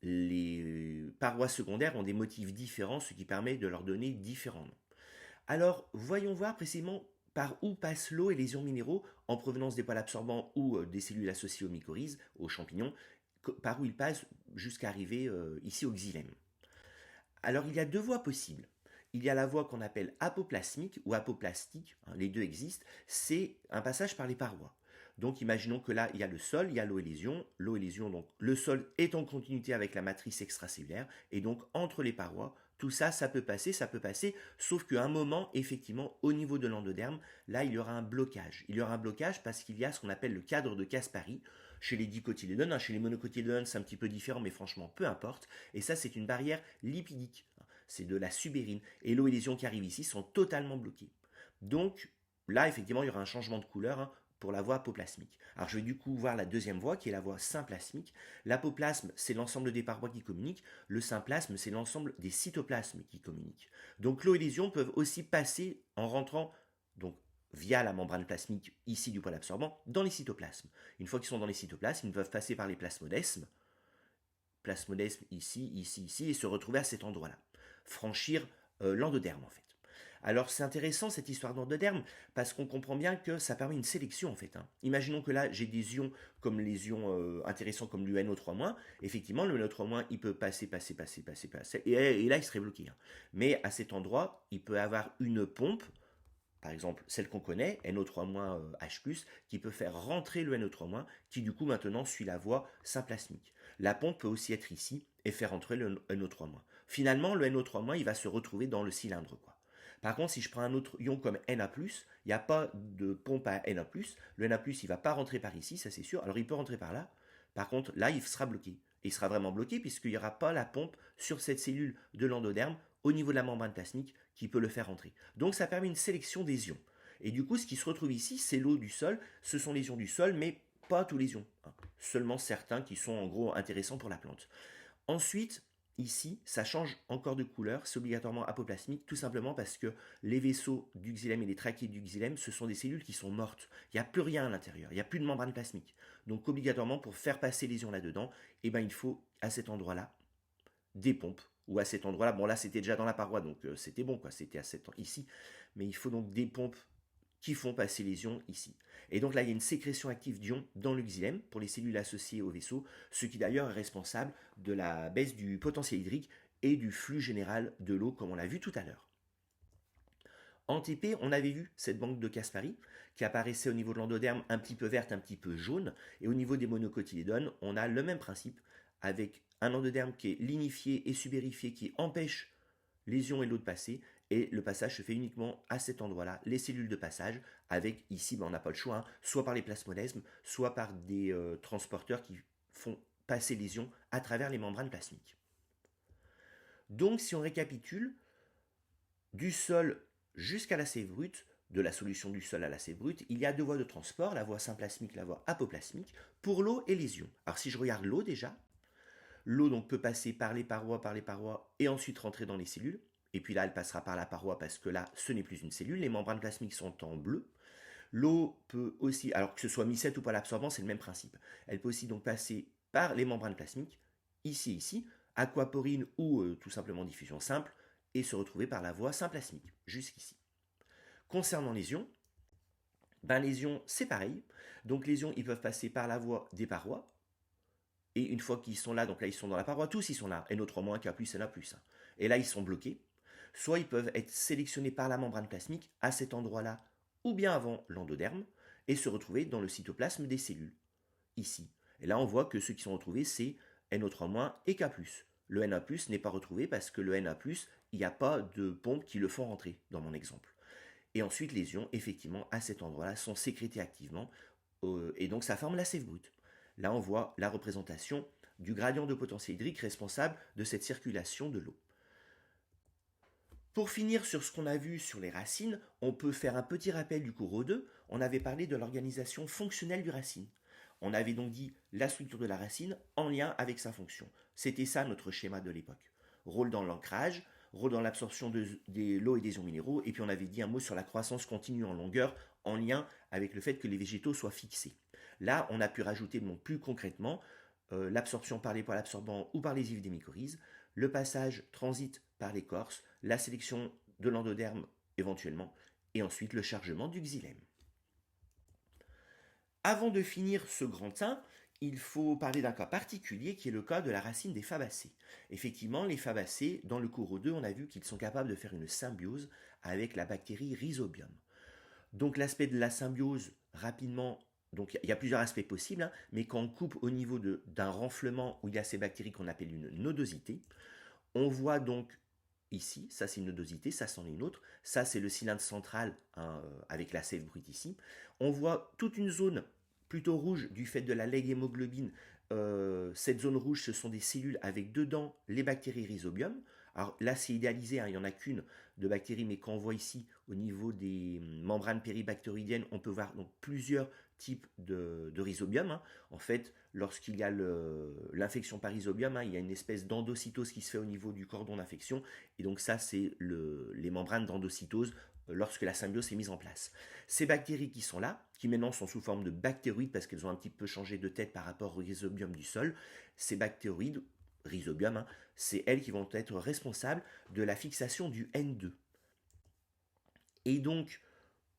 Les parois secondaires ont des motifs différents, ce qui permet de leur donner différents noms. Alors, voyons voir précisément par où passent l'eau et les ions minéraux en provenance des poils absorbants ou des cellules associées aux mycorhizes, aux champignons, par où ils passent jusqu'à arriver ici au xylème. Alors, il y a deux voies possibles. Il y a la voie qu'on appelle apoplasmique ou apoplastique, les deux existent, c'est un passage par les parois. Donc imaginons que là, il y a le sol, il y a l'eau et les ions. L'eau et les ions, donc le sol est en continuité avec la matrice extracellulaire, et donc entre les parois, tout ça, ça peut passer, sauf qu'à un moment, effectivement, au niveau de l'endoderme, là, il y aura un blocage. Il y aura un blocage parce qu'il y a ce qu'on appelle le cadre de Caspari. Chez les dicotylédones, chez les monocotylédones, c'est un petit peu différent, mais franchement, peu importe. Et ça, c'est une barrière lipidique. C'est de la subérine. Et l'eau et les ions qui arrivent ici sont totalement bloqués. Donc, là, effectivement, il y aura un changement de couleur pour la voie apoplasmique. Alors je vais du coup voir la deuxième voie qui est la voie symplasmique. L'apoplasme, c'est l'ensemble des parois qui communiquent. Le symplasme, c'est l'ensemble des cytoplasmes qui communiquent. Donc l'eau et les ions peuvent aussi passer en rentrant donc via la membrane plasmique ici du poil absorbant dans les cytoplasmes. Une fois qu'ils sont dans les cytoplasmes, ils peuvent passer par les plasmodesmes. Plasmodesme ici, ici, et se retrouver à cet endroit-là. Franchir l'endoderme en fait. Alors c'est intéressant cette histoire d'endoderme parce qu'on comprend bien que ça permet une sélection en fait. Imaginons que là j'ai des ions comme les ions intéressants comme l'UNO3-. Effectivement le NO3- il peut passer et là il serait bloqué. Mais à cet endroit il peut avoir une pompe, par exemple celle qu'on connaît, NO3- H+, qui peut faire rentrer le NO3- qui du coup maintenant suit la voie symplasmique. La pompe peut aussi être ici et faire rentrer le NO3-. Finalement le NO3- il va se retrouver dans le cylindre quoi. Par contre, si je prends un autre ion comme Na+, il n'y a pas de pompe à Na+. Le Na+, il ne va pas rentrer par ici, ça c'est sûr. Alors il peut rentrer par là. Par contre, là, il sera bloqué. Et il sera vraiment bloqué puisqu'il n'y aura pas la pompe sur cette cellule de l'endoderme au niveau de la membrane plasmique qui peut le faire rentrer. Donc ça permet une sélection des ions. Et du coup, ce qui se retrouve ici, c'est l'eau du sol. Ce sont les ions du sol, mais pas tous les ions. Seulement certains qui sont en gros intéressants pour la plante. Ensuite, ici, ça change encore de couleur, c'est obligatoirement apoplasmique, tout simplement parce que les vaisseaux du xylème et les trachéides du xylème, ce sont des cellules qui sont mortes. Il n'y a plus rien à l'intérieur, il n'y a plus de membrane plasmique. Donc obligatoirement, pour faire passer les ions là-dedans, il faut, à cet endroit-là, des pompes, ou à cet endroit-là, bon là c'était déjà dans la paroi, donc c'était bon, quoi, c'était ici, mais il faut donc des pompes qui font passer les ions ici. Et donc là, il y a une sécrétion active d'ions dans le xylème pour les cellules associées au vaisseau, ce qui d'ailleurs est responsable de la baisse du potentiel hydrique et du flux général de l'eau, comme on l'a vu tout à l'heure. En TP, on avait vu cette banque de Caspari qui apparaissait au niveau de l'endoderme un petit peu verte, un petit peu jaune, et au niveau des monocotylédones, on a le même principe avec un endoderme qui est lignifié et subérifié qui empêche les ions et l'eau de passer, et le passage se fait uniquement à cet endroit-là, les cellules de passage, avec ici, on n'a pas le choix, hein, soit par les plasmodesmes, soit par des transporteurs qui font passer les ions à travers les membranes plasmiques. Donc si on récapitule, du sol jusqu'à la sève brute, de la solution du sol à la sève brute, il y a deux voies de transport, la voie symplasmique, la voie apoplasmique, pour l'eau et les ions. Alors si je regarde l'eau déjà, l'eau donc peut passer par les parois, et ensuite rentrer dans les cellules. Et puis là, elle passera par la paroi parce que là, ce n'est plus une cellule. Les membranes plasmiques sont en bleu. L'eau peut aussi, alors que ce soit mycète ou pas l'absorbant, c'est le même principe. Elle peut aussi donc passer par les membranes plasmiques, ici et ici, aquaporine ou tout simplement diffusion simple, et se retrouver par la voie symplasmique, jusqu'ici. Concernant les ions, les ions, c'est pareil. Donc les ions, ils peuvent passer par la voie des parois, et une fois qu'ils sont là, donc là ils sont dans la paroi, tous ils sont là, NO3-, K+, Na+. Et là ils sont bloqués. Soit ils peuvent être sélectionnés par la membrane plasmique à cet endroit-là, ou bien avant l'endoderme, et se retrouver dans le cytoplasme des cellules, ici. Et là on voit que ceux qui sont retrouvés, c'est NO3- et K+. Le Na+, n'est pas retrouvé parce que le Na+, il n'y a pas de pompe qui le font rentrer, dans mon exemple. Et ensuite les ions, effectivement, à cet endroit-là, sont sécrétés activement, et donc ça forme la sève brute. Là, on voit la représentation du gradient de potentiel hydrique responsable de cette circulation de l'eau. Pour finir sur ce qu'on a vu sur les racines, on peut faire un petit rappel du cours O2. On avait parlé de l'organisation fonctionnelle du racine. On avait donc dit la structure de la racine en lien avec sa fonction. C'était ça notre schéma de l'époque. Rôle dans l'ancrage, rôle dans l'absorption de l'eau et des ions minéraux, et puis on avait dit un mot sur la croissance continue en longueur en lien avec le fait que les végétaux soient fixés. Là, on a pu rajouter plus concrètement l'absorption par les poils absorbants ou par les yves des mycorhizes, le passage transit par l'écorce, la sélection de l'endoderme éventuellement, et ensuite le chargement du xylème. Avant de finir ce grand 1, il faut parler d'un cas particulier qui est le cas de la racine des fabacées. Effectivement, les fabacées, dans le cours O2, on a vu qu'ils sont capables de faire une symbiose avec la bactérie Rhizobium. Donc l'aspect de la symbiose, rapidement, donc il y a plusieurs aspects possibles, hein, mais quand on coupe au niveau d'un renflement où il y a ces bactéries qu'on appelle une nodosité, on voit donc ici, ça c'est une nodosité, ça c'en est une autre, ça c'est le cylindre central hein, avec la sève brute ici. On voit toute une zone plutôt rouge du fait de la lait-hémoglobine. Cette zone rouge, ce sont des cellules avec dedans les bactéries Rhizobium. Alors là, c'est idéalisé, hein, il n'y en a qu'une de bactéries, mais quand on voit ici au niveau des membranes péribactéridiennes, on peut voir donc plusieurs types de rhizobium. Hein. En fait, lorsqu'il y a l'infection par rhizobium, hein, il y a une espèce d'endocytose qui se fait au niveau du cordon d'infection, et donc ça, c'est les membranes d'endocytose lorsque la symbiose est mise en place. Ces bactéries qui sont là, qui maintenant sont sous forme de bactéroïdes parce qu'elles ont un petit peu changé de tête par rapport au rhizobium du sol, ces bactéroïdes, rhizobium, hein, c'est elles qui vont être responsables de la fixation du N2. Et donc,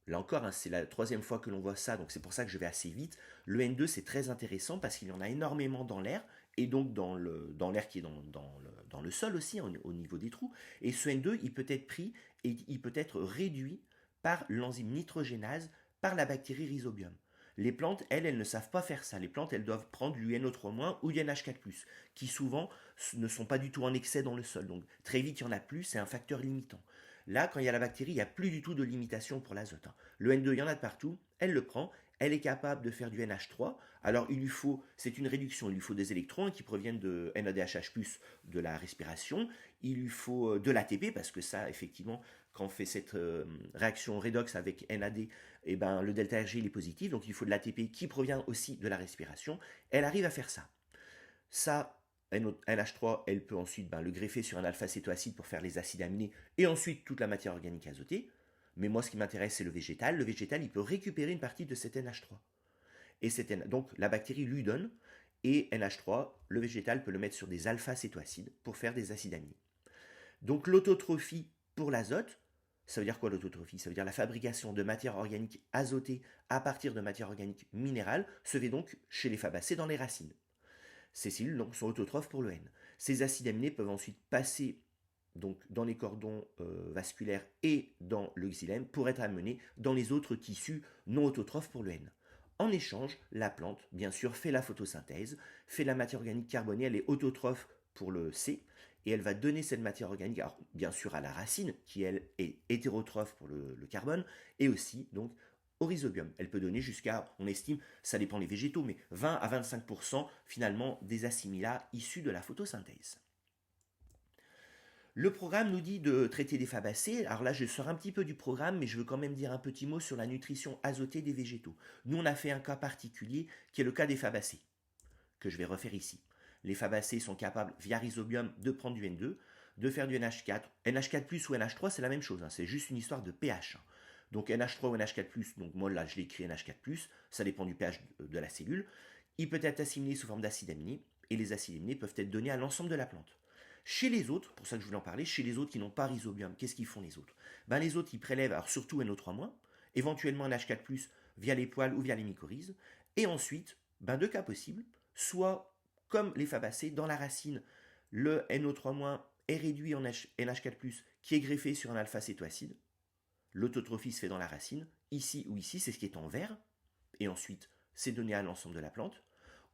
là encore, hein, c'est la troisième fois que l'on voit ça, donc c'est pour ça que je vais assez vite. Le N2, c'est très intéressant parce qu'il y en a énormément dans l'air, et donc dans l'air qui est dans le sol aussi, hein, au niveau des trous. Et ce N2, il peut être pris et il peut être réduit par l'enzyme nitrogénase par la bactérie Rhizobium. Les plantes, elles ne savent pas faire ça. Les plantes, elles doivent prendre l'UNO3- ou l'UNH4+, qui souvent ne sont pas du tout en excès dans le sol. Donc très vite, il y en a plus, c'est un facteur limitant. Là, quand il y a la bactérie, il n'y a plus du tout de limitation pour l'azote. Le N2, il y en a de partout, elle le prend, elle est capable de faire du NH3. Alors, c'est une réduction, il lui faut des électrons qui proviennent de NADH+, de la respiration. Il lui faut de l'ATP, parce que ça, effectivement, quand on fait cette réaction redox avec NAD, eh ben, le delta Rg il est positif, donc il faut de l'ATP qui provient aussi de la respiration. Elle arrive à faire ça. Ça, NH3, elle peut ensuite le greffer sur un alpha-cétoacide pour faire les acides aminés et ensuite toute la matière organique azotée. Mais moi, ce qui m'intéresse, c'est le végétal. Le végétal, il peut récupérer une partie de cet NH3. Et donc, la bactérie lui donne. et NH3, le végétal peut le mettre sur des alpha-cétoacides pour faire des acides aminés. Donc l'autotrophie pour l'azote, ça veut dire quoi l'autotrophie? Ça veut dire la fabrication de matière organique azotée à partir de matière organique minérale se fait donc chez les fabacées dans les racines. Ces cellules donc, sont autotrophes pour le N. Ces acides aminés peuvent ensuite passer donc, dans les cordons vasculaires et dans le xylème pour être amenés dans les autres tissus non autotrophes pour le N. En échange, la plante, bien sûr, fait la photosynthèse, fait la matière organique carbonée, elle est autotrophe pour le C, et elle va donner cette matière organique, alors, bien sûr à la racine, qui elle est hétérotrophe pour le carbone, et aussi donc au rhizobium. Elle peut donner jusqu'à, on estime, ça dépend des végétaux, mais 20 à 25% finalement des assimilats issus de la photosynthèse. Le programme nous dit de traiter des fabacées. Alors là, je sors un petit peu du programme, mais je veux quand même dire un petit mot sur la nutrition azotée des végétaux. Nous, on a fait un cas particulier qui est le cas des fabacées, que je vais refaire ici. Les fabacées sont capables, via rhizobium, de prendre du N2, de faire du NH4. NH4+, ou NH3, c'est la même chose, hein, c'est juste une histoire de pH. Donc NH3 ou NH4+, donc moi là je l'ai écrit NH4+, ça dépend du pH de la cellule. Il peut être assimilé sous forme d'acides aminés, et les acides aminés peuvent être donnés à l'ensemble de la plante. Chez les autres, pour ça que je voulais en parler, chez les autres qui n'ont pas rhizobium, qu'est-ce qu'ils font les autres? Les autres, ils prélèvent, alors surtout NO3-, éventuellement NH4+, via les poils ou via les mycorhizes, et ensuite, deux cas possibles, soit comme les fabacées, dans la racine, le NO3- est réduit en NH4+, qui est greffé sur un alpha-cétoacide. L'autotrophie se fait dans la racine, ici ou ici, c'est ce qui est en vert, et ensuite, c'est donné à l'ensemble de la plante.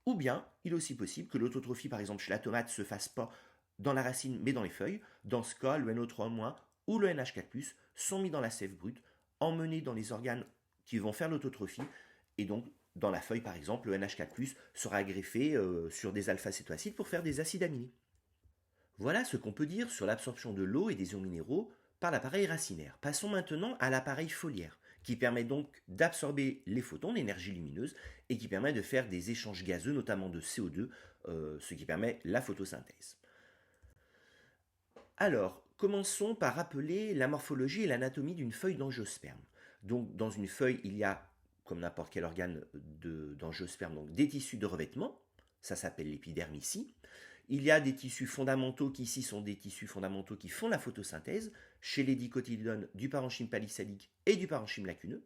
Ou bien, il est aussi possible que l'autotrophie, par exemple chez la tomate, se fasse pas dans la racine, mais dans les feuilles. Dans ce cas, le NO3- ou le NH4+, sont mis dans la sève brute, emmenés dans les organes qui vont faire l'autotrophie, et donc, dans la feuille, par exemple, le NH4+, sera greffé sur des alpha-cétoacides pour faire des acides aminés. Voilà ce qu'on peut dire sur l'absorption de l'eau et des ions minéraux par l'appareil racinaire. Passons maintenant à l'appareil foliaire, qui permet donc d'absorber les photons, l'énergie lumineuse, et qui permet de faire des échanges gazeux, notamment de CO2, ce qui permet la photosynthèse. Alors, commençons par rappeler la morphologie et l'anatomie d'une feuille d'angiosperme. Donc, dans une feuille, il y a, comme n'importe quel organe d'angiosperme, donc des tissus de revêtement, ça s'appelle l'épiderme ici. Il y a des tissus fondamentaux qui ici sont des tissus fondamentaux qui font la photosynthèse, chez les dicotylédones du parenchyme palisadique et du parenchyme lacuneux.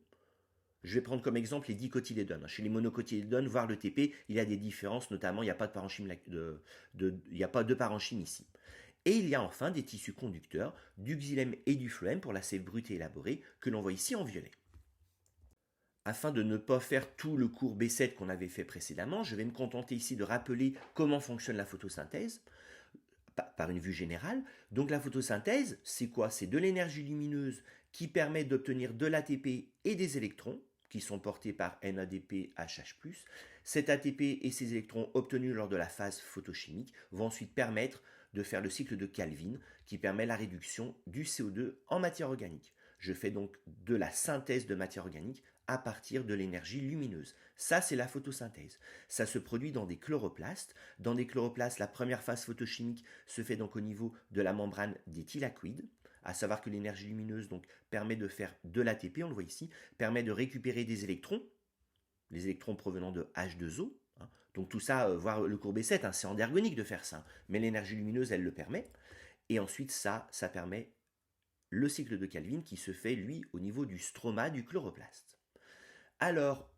Je vais prendre comme exemple les dicotylédones. Chez les monocotylédones, voire le TP, il y a des différences, notamment il n'y a pas de parenchyme, il n'y a pas de parenchyme ici. Et il y a enfin des tissus conducteurs, du xylème et du phloème pour la sève brute et élaborée, que l'on voit ici en violet. Afin de ne pas faire tout le cours B7 qu'on avait fait précédemment, je vais me contenter ici de rappeler comment fonctionne la photosynthèse par une vue générale. Donc la photosynthèse, c'est quoi? C'est de l'énergie lumineuse qui permet d'obtenir de l'ATP et des électrons qui sont portés par NADPHH+. Cet ATP et ces électrons obtenus lors de la phase photochimique vont ensuite permettre de faire le cycle de Calvin qui permet la réduction du CO2 en matière organique. Je fais donc de la synthèse de matière organique à partir de l'énergie lumineuse. Ça, c'est la photosynthèse. Ça se produit dans des chloroplastes. Dans des chloroplastes, la première phase photochimique se fait donc au niveau de la membrane des thylakoïdes, à savoir que l'énergie lumineuse donc, permet de faire de l'ATP, on le voit ici, permet de récupérer des électrons, les électrons provenant de H2O. Donc tout ça, voir le cours B7, c'est endergonique de faire ça, mais l'énergie lumineuse, elle le permet. Et ensuite, ça permet le cycle de Calvin qui se fait, lui, au niveau du stroma du chloroplaste. Alors,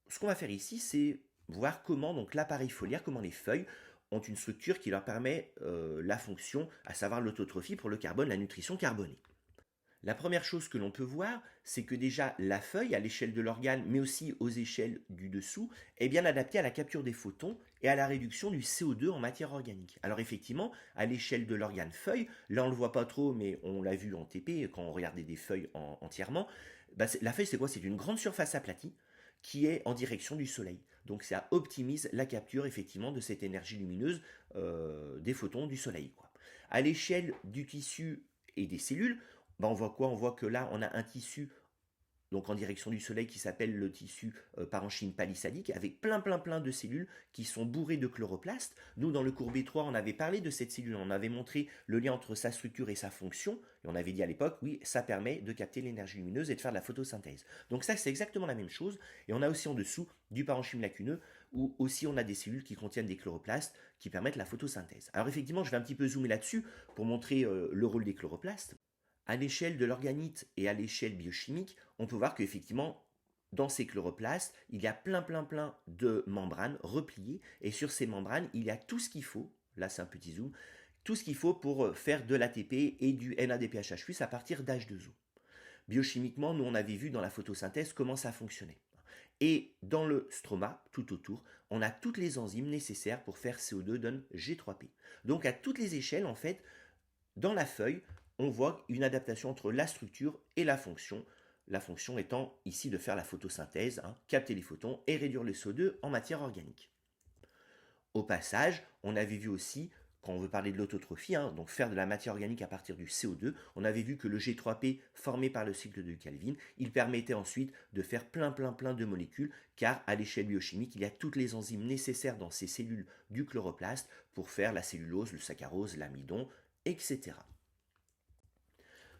ce qu'on va faire ici, c'est voir comment donc l'appareil foliaire, comment les feuilles ont une structure qui leur permet la fonction, à savoir l'autotrophie pour le carbone, la nutrition carbonée. La première chose que l'on peut voir, c'est que déjà la feuille, à l'échelle de l'organe, mais aussi aux échelles du dessous, est bien adaptée à la capture des photons et à la réduction du CO2 en matière organique. Alors effectivement, à l'échelle de l'organe feuille, là on ne le voit pas trop, mais on l'a vu en TP, quand on regardait des feuilles entièrement, la feuille c'est quoi? C'est une grande surface aplatie qui est en direction du soleil. Donc ça optimise la capture effectivement de cette énergie lumineuse des photons du soleil, quoi. À l'échelle du tissu et des cellules, on voit quoi? On voit que là, on a un tissu donc en direction du soleil qui s'appelle le tissu parenchyme palisadique avec plein de cellules qui sont bourrées de chloroplastes. Nous, dans le cours B3, on avait parlé de cette cellule, on avait montré le lien entre sa structure et sa fonction, et on avait dit à l'époque, oui, ça permet de capter l'énergie lumineuse et de faire de la photosynthèse. Donc ça, c'est exactement la même chose, et on a aussi en dessous du parenchyme lacuneux, ou aussi on a des cellules qui contiennent des chloroplastes qui permettent la photosynthèse. Alors effectivement, je vais un petit peu zoomer là-dessus pour montrer le rôle des chloroplastes. À l'échelle de l'organite et à l'échelle biochimique, on peut voir qu'effectivement, dans ces chloroplastes, il y a plein de membranes repliées, et sur ces membranes, il y a tout ce qu'il faut, là c'est un petit zoom, tout ce qu'il faut pour faire de l'ATP et du NADPHH+ à partir d'H2O. Biochimiquement, nous on avait vu dans la photosynthèse comment ça fonctionnait. Et dans le stroma, tout autour, on a toutes les enzymes nécessaires pour faire CO2 donne G3P. Donc à toutes les échelles, en fait, dans la feuille, on voit une adaptation entre la structure et la fonction étant ici de faire la photosynthèse, capter les photons et réduire le CO2 en matière organique. Au passage, on avait vu aussi, quand on veut parler de l'autotrophie, donc faire de la matière organique à partir du CO2, on avait vu que le G3P formé par le cycle de Calvin, il permettait ensuite de faire plein de molécules, car à l'échelle biochimique, il y a toutes les enzymes nécessaires dans ces cellules du chloroplaste pour faire la cellulose, le saccharose, l'amidon, etc.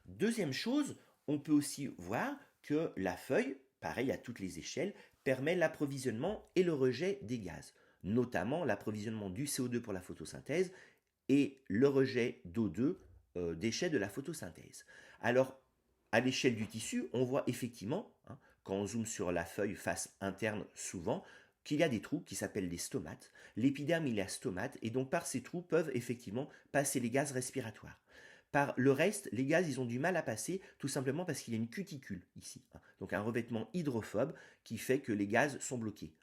Deuxième chose, on peut aussi voir que la feuille, pareil à toutes les échelles, permet l'approvisionnement et le rejet des gaz, notamment l'approvisionnement du CO2 pour la photosynthèse et le rejet d'O2, déchets de la photosynthèse. Alors, à l'échelle du tissu, on voit effectivement, quand on zoome sur la feuille face interne souvent, qu'il y a des trous qui s'appellent des stomates. L'épiderme, il est à stomate, et donc par ces trous peuvent effectivement passer les gaz respiratoires. Par le reste, les gaz, ils ont du mal à passer, tout simplement parce qu'il y a une cuticule ici. Donc un revêtement hydrophobe qui fait que les gaz sont bloqués.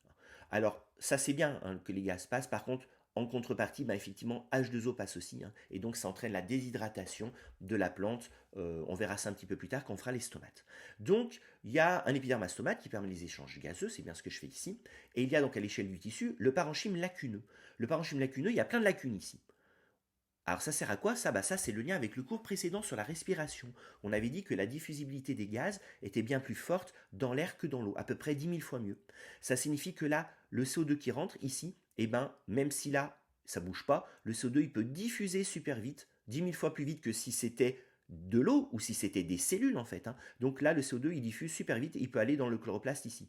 Alors, ça c'est bien que les gaz passent. Par contre, en contrepartie, effectivement, H2O passe aussi. Et donc, ça entraîne la déshydratation de la plante. On verra ça un petit peu plus tard quand on fera les stomates. Donc, il y a un épiderme à stomate qui permet les échanges gazeux. C'est bien ce que je fais ici. Et il y a donc à l'échelle du tissu le parenchyme lacuneux. Le parenchyme lacuneux, il y a plein de lacunes ici. Alors ça sert à quoi ça? Ça c'est le lien avec le cours précédent sur la respiration. On avait dit que la diffusibilité des gaz était bien plus forte dans l'air que dans l'eau, à peu près 10 000 fois mieux. Ça signifie que là, le CO2 qui rentre ici, même si là, ça bouge pas, le CO2 il peut diffuser super vite, 10 000 fois plus vite que si c'était de l'eau ou si c'était des cellules en fait. Donc là, le CO2 il diffuse super vite et il peut aller dans le chloroplaste ici.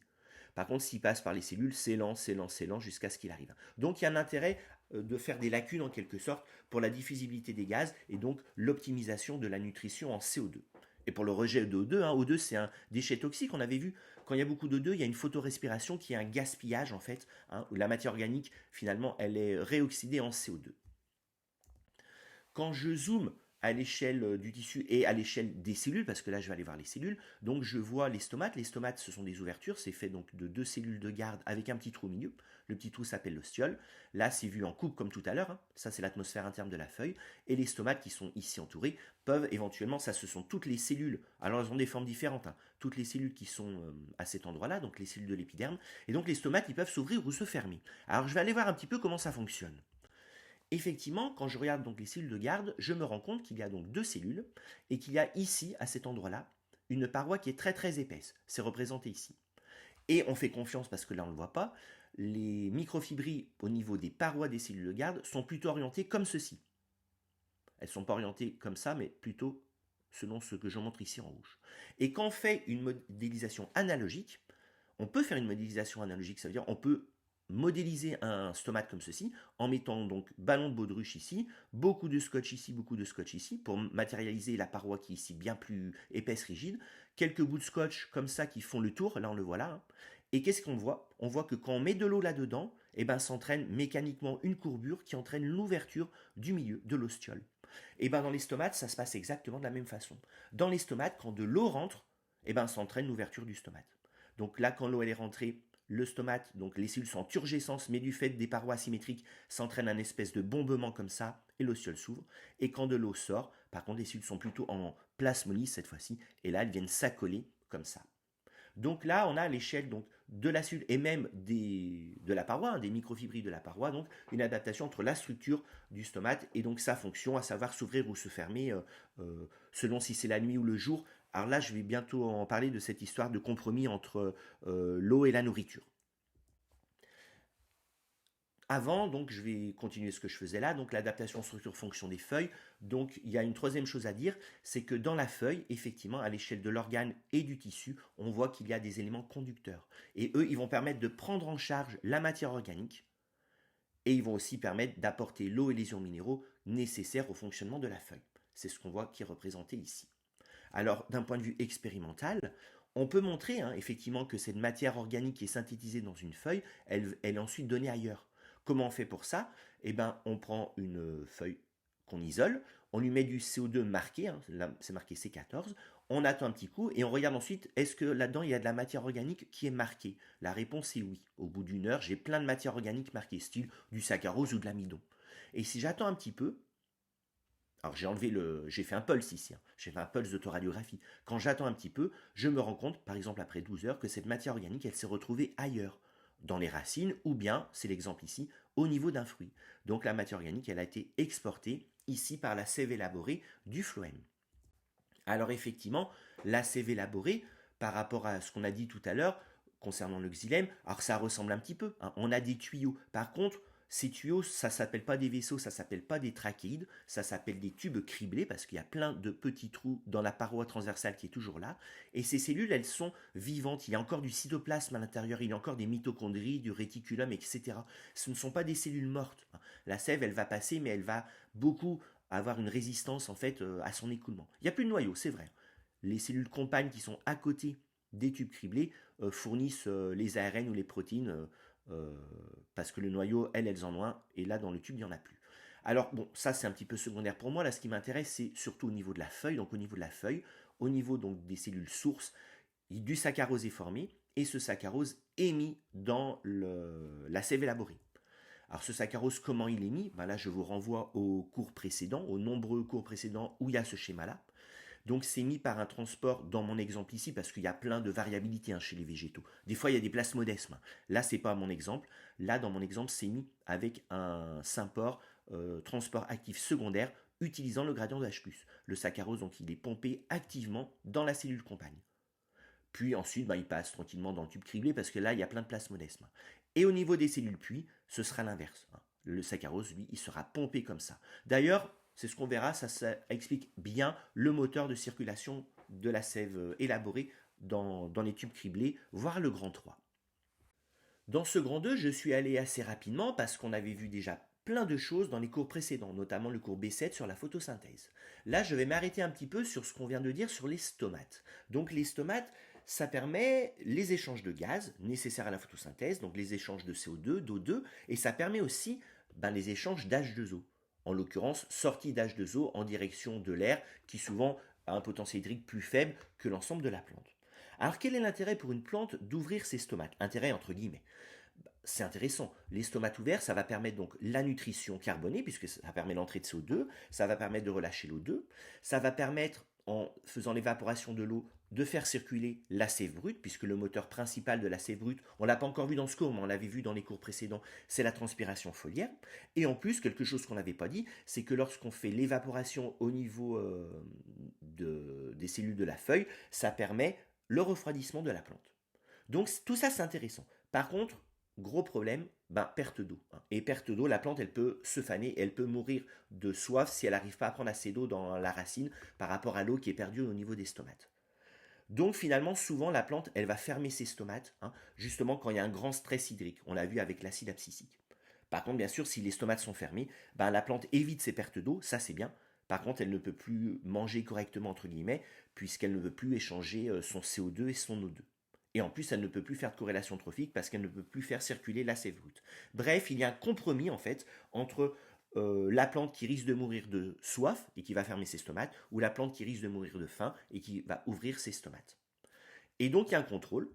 Par contre, s'il passe par les cellules, c'est lent jusqu'à ce qu'il arrive. Donc il y a un intérêt de faire des lacunes en quelque sorte pour la diffusibilité des gaz et donc l'optimisation de la nutrition en CO2. Et pour le rejet d'O2, O2 c'est un déchet toxique, on avait vu, quand il y a beaucoup d'O2, il y a une photorespiration qui est un gaspillage en fait, où la matière organique finalement elle est réoxydée en CO2. Quand je zoome à l'échelle du tissu et à l'échelle des cellules, parce que là je vais aller voir les cellules, donc je vois les stomates. Les stomates ce sont des ouvertures, c'est fait donc de 2 cellules de garde avec un petit trou au milieu. Le petit trou s'appelle l'ostiole. Là c'est vu en coupe comme tout à l'heure, ça c'est l'atmosphère interne de la feuille. Et les stomates qui sont ici entourés peuvent éventuellement, ça ce sont toutes les cellules, alors elles ont des formes différentes, toutes les cellules qui sont à cet endroit-là, donc les cellules de l'épiderme. Et donc les stomates ils peuvent s'ouvrir ou se fermer. Alors je vais aller voir un petit peu comment ça fonctionne. Effectivement, quand je regarde donc les cellules de garde, je me rends compte qu'il y a donc 2 cellules et qu'il y a ici, à cet endroit-là, une paroi qui est très épaisse. C'est représenté ici. Et on fait confiance parce que là on ne le voit pas. Les microfibrilles au niveau des parois des cellules de garde sont plutôt orientées comme ceci. Elles ne sont pas orientées comme ça, mais plutôt selon ce que je montre ici en rouge. Et quand on fait une modélisation analogique, on peut faire une modélisation analogique, ça veut dire on peut modéliser un stomate comme ceci en mettant donc ballon de baudruche ici, beaucoup de scotch ici pour matérialiser la paroi qui est ici bien plus épaisse, rigide, quelques bouts de scotch comme ça qui font le tour, là on le voit là, et qu'est-ce qu'on voit? On voit que quand on met de l'eau là-dedans, s'entraîne mécaniquement une courbure qui entraîne l'ouverture du milieu de l'ostiole. Et dans les stomates, ça se passe exactement de la même façon. Dans les stomates, quand de l'eau rentre, ça entraîne l'ouverture du stomate. Donc là, quand l'eau elle est rentrée, le stomate, donc les cellules sont en turgescence, mais du fait des parois asymétriques, s'entraîne un espèce de bombement comme ça, et l'ostiole s'ouvre. Et quand de l'eau sort, par contre, les cellules sont plutôt en plasmolyse cette fois-ci, et là, elles viennent s'accoler comme ça. Donc là, on a à l'échelle donc, de la cellule et même de la paroi, des microfibrilles de la paroi, donc une adaptation entre la structure du stomate et donc sa fonction, à savoir s'ouvrir ou se fermer selon si c'est la nuit ou le jour. Alors là, je vais bientôt en parler de cette histoire de compromis entre l'eau et la nourriture. avant, donc je vais continuer ce que je faisais là, donc l'adaptation structure-fonction des feuilles. Donc il y a une troisième chose à dire, c'est que dans la feuille, effectivement, à l'échelle de l'organe et du tissu, on voit qu'il y a des éléments conducteurs. Et eux, ils vont permettre de prendre en charge la matière organique et ils vont aussi permettre d'apporter l'eau et les ions minéraux nécessaires au fonctionnement de la feuille. C'est ce qu'on voit qui est représenté ici. Alors, d'un point de vue expérimental, on peut montrer effectivement que cette matière organique qui est synthétisée dans une feuille, elle est ensuite donnée ailleurs. Comment on fait pour ça? Eh bien, on prend une feuille qu'on isole, on lui met du CO2 marqué, là c'est marqué C14, on attend un petit coup et on regarde ensuite est-ce que là-dedans il y a de la matière organique qui est marquée. La réponse est oui. Au bout d'une heure, j'ai plein de matière organique marquée, style du saccharose ou de l'amidon. Et si j'attends un petit peu, alors j'ai fait un pulse ici, j'ai fait un pulse d'autoradiographie. Quand j'attends un petit peu, je me rends compte, par exemple après 12 heures, que cette matière organique, elle s'est retrouvée ailleurs, dans les racines, ou bien, c'est l'exemple ici, au niveau d'un fruit. Donc la matière organique, elle a été exportée ici par la sève élaborée du phloème. Alors effectivement, la sève élaborée, par rapport à ce qu'on a dit tout à l'heure, concernant le xylème, alors ça ressemble un petit peu, on a des tuyaux. Par contre, ces tuyaux, ça s'appelle pas des vaisseaux, ça s'appelle pas des trachéides, ça s'appelle des tubes criblés parce qu'il y a plein de petits trous dans la paroi transversale qui est toujours là. Et ces cellules, elles sont vivantes. Il y a encore du cytoplasme à l'intérieur, il y a encore des mitochondries, du réticulum, etc. Ce ne sont pas des cellules mortes. La sève, elle va passer, mais elle va beaucoup avoir une résistance en fait à son écoulement. Il n'y a plus de noyau, c'est vrai. Les cellules compagnes qui sont à côté des tubes criblés fournissent les ARN ou les protéines parce que le noyau, elles en ont un, et là dans le tube, il n'y en a plus. Alors bon, ça c'est un petit peu secondaire pour moi. Là, ce qui m'intéresse, c'est surtout au niveau de la feuille. Donc au niveau de la feuille, au niveau donc des cellules sources, du saccharose est formé, et ce saccharose est mis dans la sève élaborée. Alors ce saccharose, comment il est mis? Là, je vous renvoie aux cours précédents, aux nombreux cours précédents où il y a ce schéma-là. Donc c'est mis par un transport, dans mon exemple ici, parce qu'il y a plein de variabilité chez les végétaux. Des fois, il y a des plasmodesmes. Là, c'est pas mon exemple. Là, dans mon exemple, c'est mis avec un symport transport actif secondaire utilisant le gradient de H+. Le saccharose, donc, il est pompé activement dans la cellule compagne. Puis ensuite, il passe tranquillement dans le tube criblé parce que là, il y a plein de plasmodesmes. Et au niveau des cellules puits, ce sera l'inverse. Le saccharose, lui, il sera pompé comme ça. D'ailleurs, c'est ce qu'on verra, ça explique bien le moteur de circulation de la sève élaborée dans les tubes criblés, voire le grand 3. Dans ce grand 2, je suis allé assez rapidement parce qu'on avait vu déjà plein de choses dans les cours précédents, notamment le cours B7 sur la photosynthèse. Là, je vais m'arrêter un petit peu sur ce qu'on vient de dire sur les stomates. Donc les stomates, ça permet les échanges de gaz nécessaires à la photosynthèse, donc les échanges de CO2, d'O2, et ça permet aussi les échanges d'H2O. En l'occurrence, sortie d'H2O en direction de l'air, qui souvent a un potentiel hydrique plus faible que l'ensemble de la plante. Alors quel est l'intérêt pour une plante d'ouvrir ses stomates? Intérêt entre guillemets. C'est intéressant. Les stomates ouverts, ça va permettre donc la nutrition carbonée, puisque ça permet l'entrée de CO2, ça va permettre de relâcher l'O2, ça va permettre, en faisant l'évaporation de l'eau, de faire circuler la sève brute, puisque le moteur principal de la sève brute, on ne l'a pas encore vu dans ce cours, mais on l'avait vu dans les cours précédents, c'est la transpiration foliaire. Et en plus, quelque chose qu'on n'avait pas dit, c'est que lorsqu'on fait l'évaporation au niveau des cellules de la feuille, ça permet le refroidissement de la plante. Donc tout ça, c'est intéressant. Par contre, gros problème, perte d'eau. Et perte d'eau, la plante, elle peut se faner, elle peut mourir de soif si elle n'arrive pas à prendre assez d'eau dans la racine par rapport à l'eau qui est perdue au niveau des stomates. Donc finalement, souvent, la plante, elle va fermer ses stomates, justement quand il y a un grand stress hydrique. On l'a vu avec l'acide abscisique. Par contre, bien sûr, si les stomates sont fermés, la plante évite ses pertes d'eau, ça c'est bien. Par contre, elle ne peut plus manger correctement, entre guillemets, puisqu'elle ne veut plus échanger son CO2 et son O2. Et en plus, elle ne peut plus faire de corrélation trophique parce qu'elle ne peut plus faire circuler la sève brute. Bref, il y a un compromis en fait entre la plante qui risque de mourir de soif et qui va fermer ses stomates, ou la plante qui risque de mourir de faim et qui va ouvrir ses stomates. Et donc il y a un contrôle.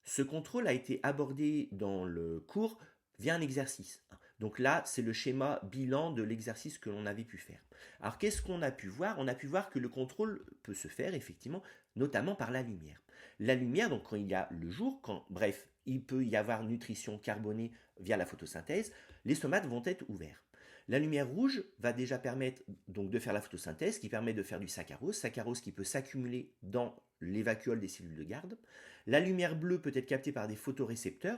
Ce contrôle a été abordé dans le cours via un exercice. Donc là, c'est le schéma bilan de l'exercice que l'on avait pu faire. Alors qu'est-ce qu'on a pu voir? On a pu voir que le contrôle peut se faire effectivement, notamment par la lumière. La lumière, donc quand il y a le jour, bref, il peut y avoir nutrition carbonée via la photosynthèse, les stomates vont être ouverts. La lumière rouge va déjà permettre donc de faire la photosynthèse, qui permet de faire du saccharose qui peut s'accumuler dans les vacuoles des cellules de garde. La lumière bleue peut être captée par des photorécepteurs,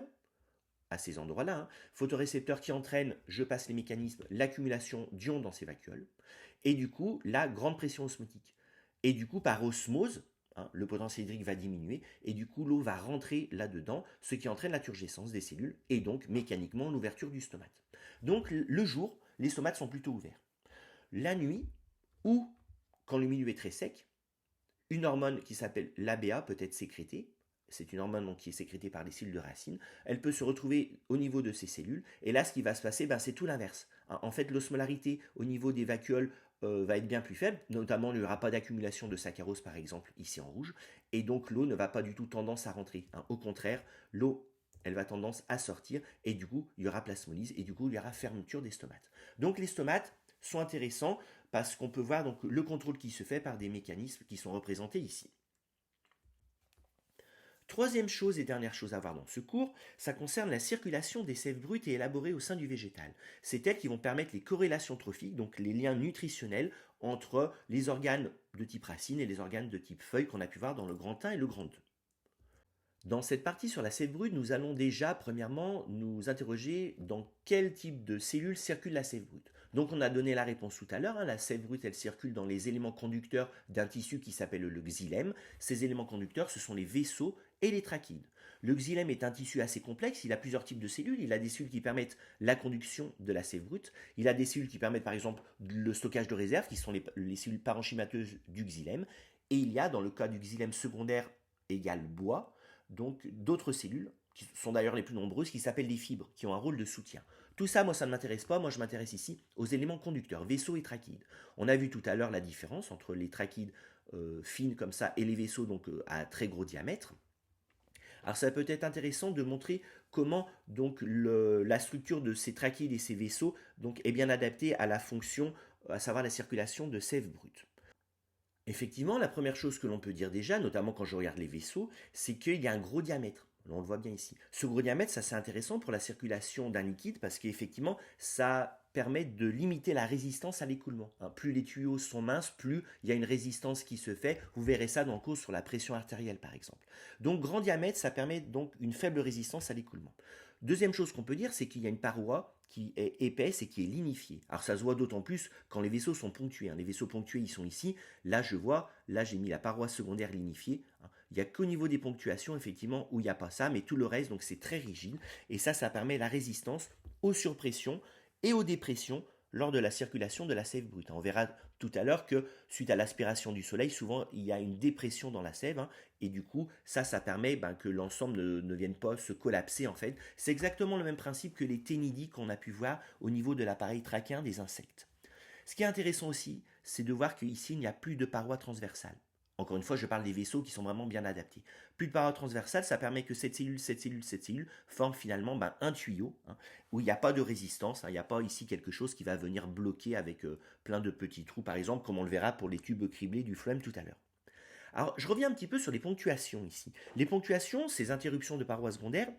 à ces endroits-là, hein. Photorécepteurs qui entraînent, je passe les mécanismes, l'accumulation d'ions dans ces vacuoles, et du coup, la grande pression osmotique. Et du coup, par osmose, hein, le potentiel hydrique va diminuer, et du coup, l'eau va rentrer là-dedans, ce qui entraîne la turgescence des cellules, et donc mécaniquement l'ouverture du stomate. Donc le jour, les stomates sont plutôt ouverts. La nuit, ou quand le milieu est très sec, une hormone qui s'appelle l'ABA peut être sécrétée. C'est une hormone donc, qui est sécrétée par les cellules de racine. Elle peut se retrouver au niveau de ces cellules. Et là, ce qui va se passer, c'est tout l'inverse. En fait, l'osmolarité au niveau des vacuoles va être bien plus faible. Notamment, il n'y aura pas d'accumulation de saccharose, par exemple, ici en rouge. Et donc, l'eau ne va pas du tout tendance à rentrer. Au contraire, l'eau, elle va tendance à sortir. Et du coup, il y aura plasmolyse. Et du coup, il y aura fermeture des stomates. Donc, les stomates sont intéressants parce qu'on peut voir donc le contrôle qui se fait par des mécanismes qui sont représentés ici. Troisième chose et dernière chose à voir dans ce cours, ça concerne la circulation des sèves brutes et élaborées au sein du végétal. C'est elles qui vont permettre les corrélations trophiques, donc les liens nutritionnels entre les organes de type racine et les organes de type feuille qu'on a pu voir dans le grand 1 et le grand 2. Dans cette partie sur la sève brute, nous allons déjà, premièrement, nous interroger dans quel type de cellules circule la sève brute. Donc on a donné la réponse tout à l'heure, hein, la sève brute elle circule dans les éléments conducteurs d'un tissu qui s'appelle le xylème. Ces éléments conducteurs ce sont les vaisseaux et les trachydes. Le xylème est un tissu assez complexe, il a plusieurs types de cellules, il a des cellules qui permettent la conduction de la sève brute, il a des cellules qui permettent par exemple le stockage de réserve qui sont les cellules parenchymateuses du xylème, et il y a dans le cas du xylème secondaire égale bois, donc d'autres cellules, qui sont d'ailleurs les plus nombreuses, qui s'appellent les fibres, qui ont un rôle de soutien. Tout ça, moi, ça ne m'intéresse pas. Moi, je m'intéresse ici aux éléments conducteurs, vaisseaux et trachydes. On a vu tout à l'heure la différence entre les trachydes fines comme ça et les vaisseaux donc à très gros diamètre. Alors, ça peut être intéressant de montrer comment donc la structure de ces trachydes et ces vaisseaux donc, est bien adaptée à la fonction, à savoir la circulation de sève brute. Effectivement, la première chose que l'on peut dire déjà, notamment quand je regarde les vaisseaux, c'est qu'il y a un gros diamètre. On le voit bien ici. Ce gros diamètre, ça c'est intéressant pour la circulation d'un liquide parce qu'effectivement, ça permet de limiter la résistance à l'écoulement. Plus les tuyaux sont minces, plus il y a une résistance qui se fait. Vous verrez ça dans le cours sur la pression artérielle par exemple. Donc grand diamètre, ça permet donc une faible résistance à l'écoulement. Deuxième chose qu'on peut dire, c'est qu'il y a une paroi qui est épaisse et qui est lignifiée. Alors ça se voit d'autant plus quand les vaisseaux sont ponctués. Les vaisseaux ponctués, ils sont ici. Là, je vois, là j'ai mis la paroi secondaire lignifiée. Il n'y a qu'au niveau des ponctuations, effectivement, où il n'y a pas ça, mais tout le reste, donc c'est très rigide. Et ça permet la résistance aux surpressions et aux dépressions lors de la circulation de la sève brute. On verra tout à l'heure que suite à l'aspiration du soleil, souvent il y a une dépression dans la sève, et du coup ça permet que l'ensemble ne vienne pas se collapser en fait. C'est exactement le même principe que les ténidies qu'on a pu voir au niveau de l'appareil trachien des insectes. Ce qui est intéressant aussi, c'est de voir qu'ici il n'y a plus de parois transversales. Encore une fois, je parle des vaisseaux qui sont vraiment bien adaptés. Plus de parois transversales, ça permet que cette cellule forme finalement un tuyau où il n'y a pas de résistance. Il n'y a pas ici quelque chose qui va venir bloquer avec plein de petits trous, par exemple, comme on le verra pour les tubes criblés du phloème tout à l'heure. Alors, je reviens un petit peu sur les ponctuations ici. Les ponctuations, ces interruptions de parois secondaires,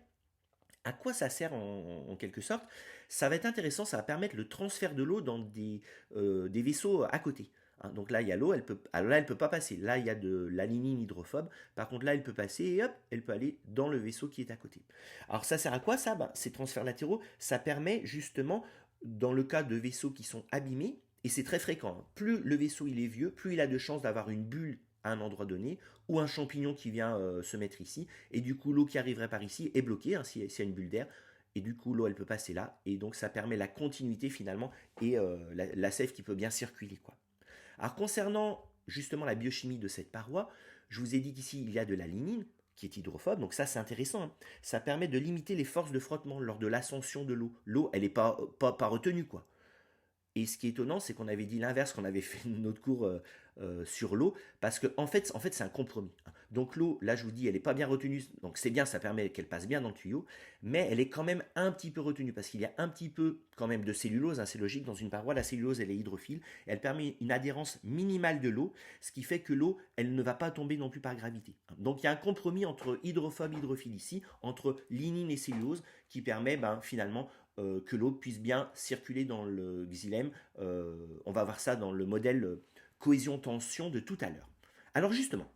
à quoi ça sert en quelque sorte? Ça va être intéressant, ça va permettre le transfert de l'eau dans des vaisseaux à côté. Donc là, il y a l'eau, alors là, elle peut pas passer. Là, il y a de l'alinine hydrophobe. Par contre, là, elle peut passer et hop, elle peut aller dans le vaisseau qui est à côté. Alors ça sert à quoi ça? Ces transferts latéraux, ça permet justement, dans le cas de vaisseaux qui sont abîmés, et c'est très fréquent, plus le vaisseau il est vieux, plus il a de chances d'avoir une bulle à un endroit donné, ou un champignon qui vient se mettre ici, et du coup l'eau qui arriverait par ici est bloquée, s'il y a une bulle d'air, et du coup l'eau elle peut passer là, et donc ça permet la continuité finalement, et la sève qui peut bien circuler, quoi. Alors concernant justement la biochimie de cette paroi, je vous ai dit qu'ici il y a de la lignine qui est hydrophobe, donc ça c'est intéressant. Ça permet de limiter les forces de frottement lors de l'ascension de l'eau. L'eau elle n'est pas retenue, quoi. Et ce qui est étonnant, c'est qu'on avait dit l'inverse, qu'on avait fait notre cours sur l'eau, parce que en fait c'est un compromis. Donc l'eau, là je vous dis, elle n'est pas bien retenue, donc c'est bien, ça permet qu'elle passe bien dans le tuyau, mais elle est quand même un petit peu retenue, parce qu'il y a un petit peu quand même de cellulose, c'est logique, dans une paroi, la cellulose elle est hydrophile, elle permet une adhérence minimale de l'eau, ce qui fait que l'eau, elle ne va pas tomber non plus par gravité. Donc il y a un compromis entre hydrophobe et hydrophile ici, entre lignine et cellulose, qui permet finalement que l'eau puisse bien circuler dans le xylème. On va voir ça dans le modèle cohésion-tension de tout à l'heure. Alors justement,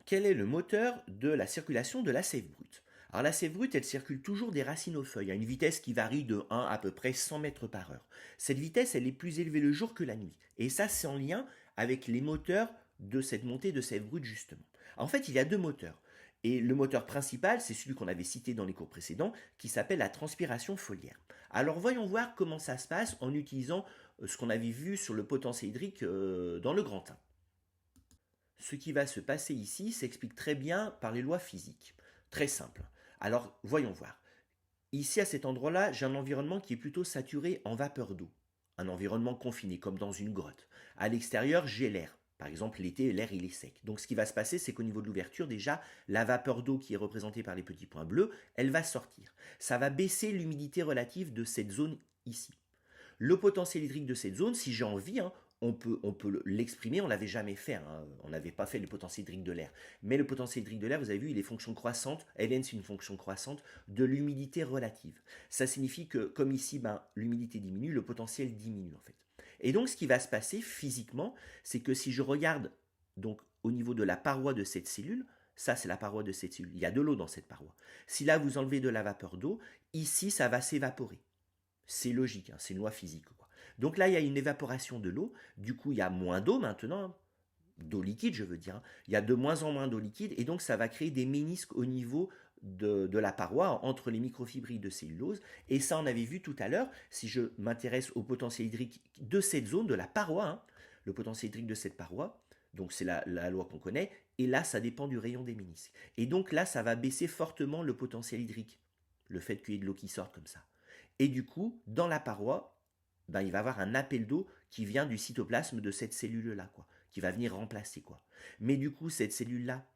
quel est le moteur de la circulation de la sève brute? Alors la sève brute, elle circule toujours des racines aux feuilles, à une vitesse qui varie de 1 à peu près 100 mètres par heure. Cette vitesse, elle est plus élevée le jour que la nuit. Et ça, c'est en lien avec les moteurs de cette montée de sève brute, justement. En fait, il y a deux moteurs. Et le moteur principal, c'est celui qu'on avait cité dans les cours précédents, qui s'appelle la transpiration foliaire. Alors voyons voir comment ça se passe en utilisant ce qu'on avait vu sur le potentiel hydrique dans le grand 1. Ce qui va se passer ici s'explique très bien par les lois physiques. Très simple. Alors, voyons voir. Ici, à cet endroit-là, j'ai un environnement qui est plutôt saturé en vapeur d'eau. Un environnement confiné, comme dans une grotte. À l'extérieur, j'ai l'air. Par exemple, l'été, l'air, il est sec. Donc, ce qui va se passer, c'est qu'au niveau de l'ouverture, déjà, la vapeur d'eau qui est représentée par les petits points bleus, elle va sortir. Ça va baisser l'humidité relative de cette zone ici. Le potentiel hydrique de cette zone, si j'ai envie, on peut l'exprimer, on ne l'avait jamais fait, on n'avait pas fait le potentiel hydrique de l'air. Mais le potentiel hydrique de l'air, vous avez vu, il est fonction croissante, Ln c'est une fonction croissante de l'humidité relative. Ça signifie que comme ici, l'humidité diminue, le potentiel diminue en fait. Et donc ce qui va se passer physiquement, c'est que si je regarde donc au niveau de la paroi de cette cellule, ça c'est la paroi de cette cellule, il y a de l'eau dans cette paroi. Si là vous enlevez de la vapeur d'eau, ici ça va s'évaporer. C'est logique, c'est une loi physique, quoi. Donc là, il y a une évaporation de l'eau. Du coup, il y a moins d'eau maintenant, d'eau liquide, je veux dire. Il y a de moins en moins d'eau liquide, et donc ça va créer des ménisques au niveau de la paroi entre les microfibrilles de cellulose. Et ça, on avait vu tout à l'heure, si je m'intéresse au potentiel hydrique de cette zone, de la paroi, le potentiel hydrique de cette paroi, donc c'est la loi qu'on connaît, et là, ça dépend du rayon des ménisques. Et donc là, ça va baisser fortement le potentiel hydrique, le fait qu'il y ait de l'eau qui sorte comme ça. Et du coup, dans la paroi, il va y avoir un appel d'eau qui vient du cytoplasme de cette cellule-là, quoi, qui va venir remplacer, quoi. Mais du coup, cette cellule-là,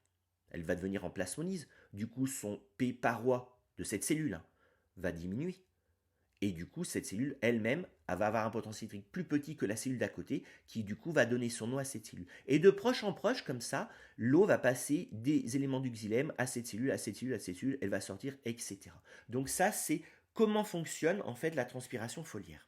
elle va devenir en plasmonise. Du coup, son P paroi de cette cellule va diminuer. Et du coup, cette cellule elle-même va avoir un potentiel hydrique plus petit que la cellule d'à côté, qui du coup va donner son nom à cette cellule. Et de proche en proche, comme ça, l'eau va passer des éléments du xylème à cette cellule, à cette cellule, à cette cellule, elle va sortir, etc. Donc ça, c'est comment fonctionne en fait la transpiration foliaire.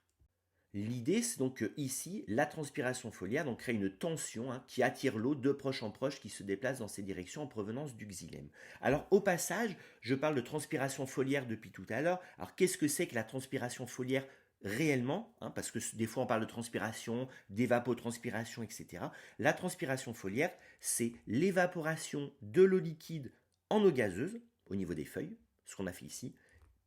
L'idée, c'est donc que ici, la transpiration foliaire donc, crée une tension qui attire l'eau de proche en proche qui se déplace dans ces directions en provenance du xylème. Alors, au passage, je parle de transpiration foliaire depuis tout à l'heure. Alors, qu'est-ce que c'est que la transpiration foliaire réellement, parce que des fois on parle de transpiration, d'évapotranspiration, etc. La transpiration foliaire, c'est l'évaporation de l'eau liquide en eau gazeuse au niveau des feuilles, ce qu'on a fait ici,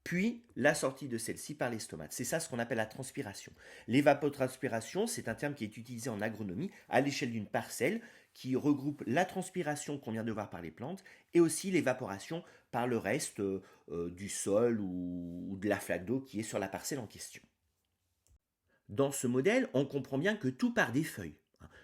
puis la sortie de celle-ci par les stomates. C'est ça ce qu'on appelle la transpiration. L'évapotranspiration, c'est un terme qui est utilisé en agronomie à l'échelle d'une parcelle qui regroupe la transpiration qu'on vient de voir par les plantes et aussi l'évaporation par le reste du sol ou de la flaque d'eau qui est sur la parcelle en question. Dans ce modèle, on comprend bien que tout part des feuilles.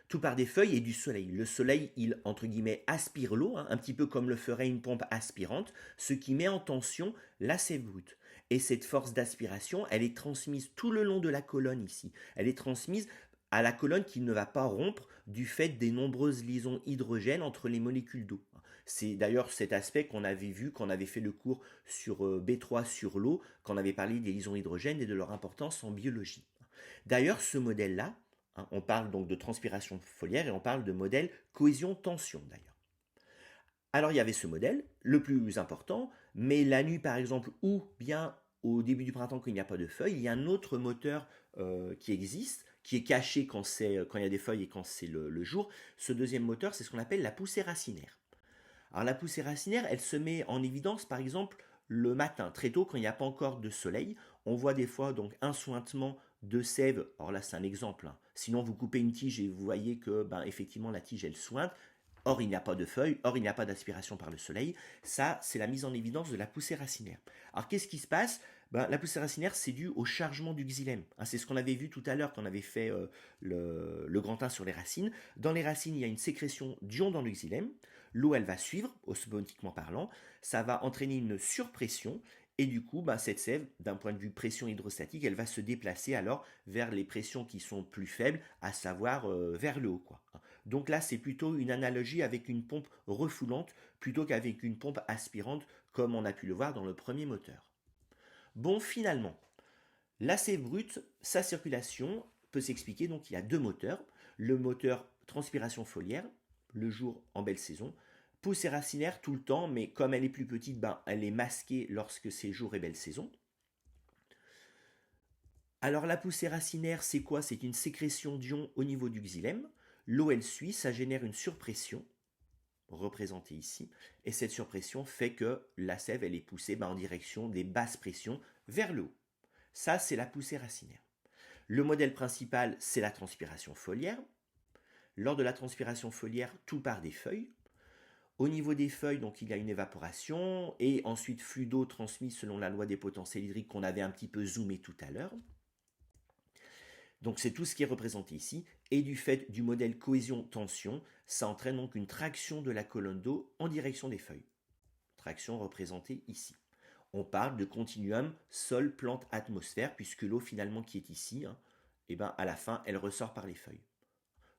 Tout part des feuilles et du soleil. Le soleil, il, entre guillemets, aspire l'eau, un petit peu comme le ferait une pompe aspirante, ce qui met en tension la sève brute. Et cette force d'aspiration, elle est transmise tout le long de la colonne ici. Elle est transmise à la colonne qui ne va pas rompre du fait des nombreuses liaisons hydrogènes entre les molécules d'eau. C'est d'ailleurs cet aspect qu'on avait vu quand on avait fait le cours sur B3 sur l'eau, quand on avait parlé des liaisons hydrogènes et de leur importance en biologie. D'ailleurs, ce modèle-là, on parle donc de transpiration foliaire et on parle de modèle cohésion-tension d'ailleurs. Alors il y avait ce modèle, le plus important, mais la nuit par exemple, ou bien au début du printemps quand il n'y a pas de feuilles, il y a un autre moteur qui existe, qui est caché quand il y a des feuilles et quand c'est le jour. Ce deuxième moteur, c'est ce qu'on appelle la poussée racinaire. Alors la poussée racinaire, elle se met en évidence par exemple le matin, très tôt quand il n'y a pas encore de soleil. On voit des fois donc un sointement de sève. Alors là c'est un exemple. Sinon vous coupez une tige et vous voyez que effectivement la tige elle sointe. Or, il n'y a pas de feuilles, or, il n'y a pas d'aspiration par le soleil. Ça, c'est la mise en évidence de la poussée racinaire. Alors, qu'est-ce qui se passe? La poussée racinaire, c'est dû au chargement du xylème. C'est ce qu'on avait vu tout à l'heure quand on avait fait le grand 1 sur les racines. Dans les racines, il y a une sécrétion d'ions dans le xylème. L'eau, elle va suivre, osmotiquement parlant. Ça va entraîner une surpression. Et du coup, cette sève, d'un point de vue pression hydrostatique, elle va se déplacer alors vers les pressions qui sont plus faibles, à savoir vers le haut, quoi. Donc là, c'est plutôt une analogie avec une pompe refoulante plutôt qu'avec une pompe aspirante, comme on a pu le voir dans le premier moteur. Bon, finalement, la sève brute, sa circulation peut s'expliquer, donc il y a deux moteurs. Le moteur transpiration foliaire, le jour en belle saison, Poussée racinaire tout le temps, mais comme elle est plus petite, ben, elle est masquée lorsque c'est jour et belle saison. Alors la poussée racinaire, c'est quoi? C'est une sécrétion d'ions au niveau du xylème. L'eau, elle suit, ça génère une surpression, représentée ici, et cette surpression fait que la sève, elle est poussée en direction des basses pressions vers le haut. Ça, c'est la poussée racinaire. Le modèle principal, c'est la transpiration foliaire. Lors de la transpiration foliaire, tout part des feuilles. Au niveau des feuilles, donc il y a une évaporation et ensuite flux d'eau transmis selon la loi des potentiels hydriques qu'on avait un petit peu zoomé tout à l'heure. Donc c'est tout ce qui est représenté ici. Et du fait du modèle cohésion-tension, ça entraîne donc une traction de la colonne d'eau en direction des feuilles. Traction représentée ici. On parle de continuum sol-plante-atmosphère, puisque l'eau finalement qui est ici, à la fin, elle ressort par les feuilles.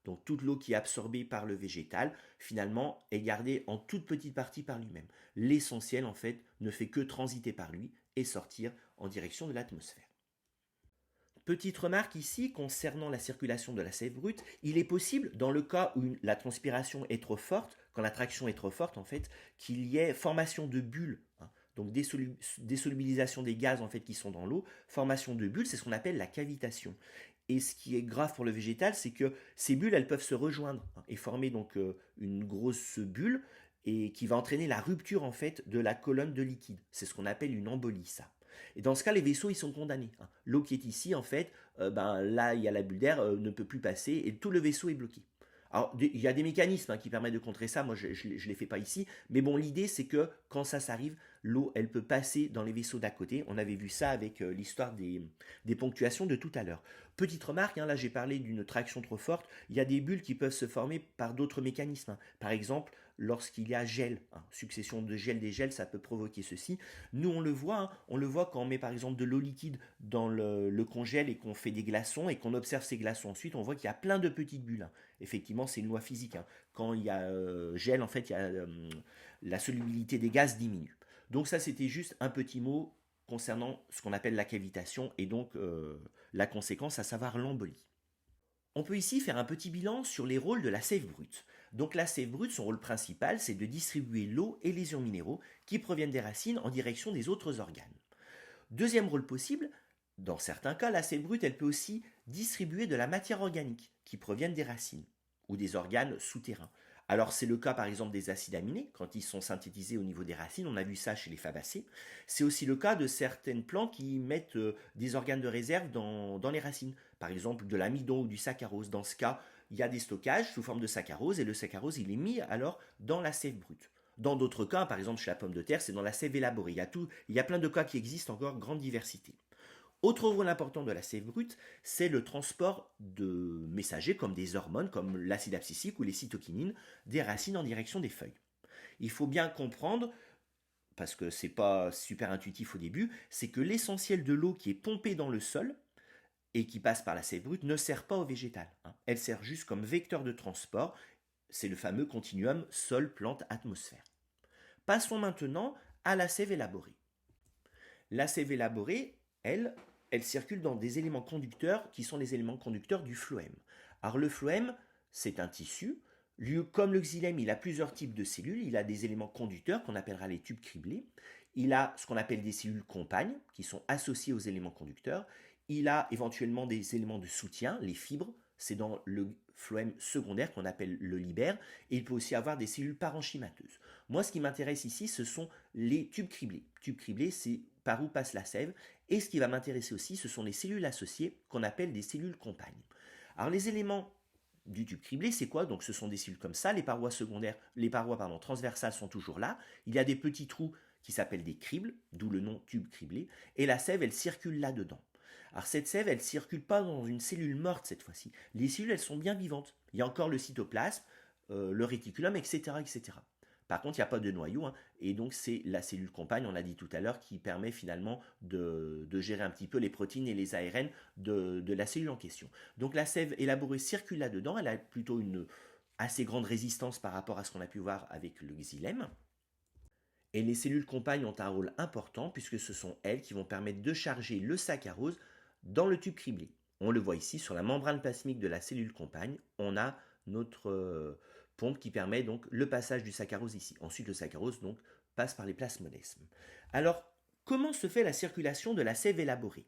Donc toute l'eau qui est absorbée par le végétal, finalement, est gardée en toute petite partie par lui-même. L'essentiel, en fait, ne fait que transiter par lui et sortir en direction de l'atmosphère. Petite remarque ici concernant la circulation de la sève brute, il est possible, dans le cas où la transpiration est trop forte, quand la traction est trop forte en fait, qu'il y ait formation de bulles, donc désolubilisation des gaz en fait qui sont dans l'eau, formation de bulles, c'est ce qu'on appelle la cavitation. Et ce qui est grave pour le végétal, c'est que ces bulles, elles peuvent se rejoindre et former donc une grosse bulle et qui va entraîner la rupture en fait de la colonne de liquide. C'est ce qu'on appelle une embolie, ça. Et dans ce cas, les vaisseaux, ils sont condamnés. L'eau qui est ici, en fait, là, il y a la bulle d'air, ne peut plus passer et tout le vaisseau est bloqué. Alors, il y a des mécanismes qui permettent de contrer ça. Moi, je ne les fais pas ici. Mais bon, l'idée, c'est que quand ça s'arrive, l'eau, elle peut passer dans les vaisseaux d'à côté. On avait vu ça avec l'histoire des ponctuations de tout à l'heure. Petite remarque, là, j'ai parlé d'une traction trop forte. Il y a des bulles qui peuvent se former par d'autres mécanismes. Par exemple, lorsqu'il y a gel, succession de gel, des gels, ça peut provoquer ceci. Nous, on le voit quand on met par exemple de l'eau liquide dans le congèle et qu'on fait des glaçons et qu'on observe ces glaçons ensuite, on voit qu'il y a plein de petites bulles. Effectivement, c'est une loi physique. Quand il y a gel, en fait, la solubilité des gaz diminue. Donc ça, c'était juste un petit mot concernant ce qu'on appelle la cavitation et donc la conséquence, à savoir l'embolie. On peut ici faire un petit bilan sur les rôles de la sève brute. Donc la sève brute, son rôle principal, c'est de distribuer l'eau et les ions minéraux qui proviennent des racines en direction des autres organes. Deuxième rôle possible, dans certains cas, la sève brute, elle peut aussi distribuer de la matière organique qui proviennent des racines ou des organes souterrains. Alors c'est le cas par exemple des acides aminés, quand ils sont synthétisés au niveau des racines, on a vu ça chez les fabacées. C'est aussi le cas de certaines plantes qui mettent des organes de réserve dans les racines, par exemple de l'amidon ou du saccharose. Dans ce cas, il y a des stockages sous forme de saccharose et le saccharose il est mis alors dans la sève brute. Dans d'autres cas, par exemple chez la pomme de terre, c'est dans la sève élaborée. Il y a plein de cas qui existent encore, grande diversité. Autre rôle important de la sève brute, c'est le transport de messagers comme des hormones, comme l'acide abscisique ou les cytokinines, des racines en direction des feuilles. Il faut bien comprendre, parce que c'est pas super intuitif au début, c'est que l'essentiel de l'eau qui est pompée dans le sol et qui passe par la sève brute ne sert pas au végétal. Elle sert juste comme vecteur de transport. C'est le fameux continuum sol-plante-atmosphère. Passons maintenant à la sève élaborée. La sève élaborée, elle circule dans des éléments conducteurs qui sont les éléments conducteurs du phloème. Alors le phloème, c'est un tissu. Comme le xylème, il a plusieurs types de cellules. Il a des éléments conducteurs qu'on appellera les tubes criblés. Il a ce qu'on appelle des cellules compagnes qui sont associées aux éléments conducteurs. Il a éventuellement des éléments de soutien, les fibres. C'est dans le phloème secondaire qu'on appelle le libère. Et il peut aussi avoir des cellules parenchymateuses. Moi, ce qui m'intéresse ici, ce sont les tubes criblés. Tubes criblés, c'est par où passe la sève. Et ce qui va m'intéresser aussi, ce sont les cellules associées qu'on appelle des cellules compagnes. Alors les éléments du tube criblé, c'est quoi? Donc ce sont des cellules comme ça, les parois transversales sont toujours là, il y a des petits trous qui s'appellent des cribles, d'où le nom tube criblé, et la sève, elle circule là-dedans. Alors cette sève, elle ne circule pas dans une cellule morte cette fois-ci. Les cellules, elles sont bien vivantes. Il y a encore le cytoplasme, le réticulum, etc., etc. Par contre, il n'y a pas de noyau, et donc c'est la cellule compagne, on l'a dit tout à l'heure, qui permet finalement de gérer un petit peu les protéines et les ARN de la cellule en question. Donc la sève élaborée circule là-dedans, elle a plutôt une assez grande résistance par rapport à ce qu'on a pu voir avec le xylème. Et les cellules compagnes ont un rôle important puisque ce sont elles qui vont permettre de charger le saccharose dans le tube criblé. On le voit ici sur la membrane plasmique de la cellule compagne, on a notre pompe qui permet donc le passage du saccharose ici. Ensuite, le saccharose donc passe par les plasmodesmes. Alors, comment se fait la circulation de la sève élaborée?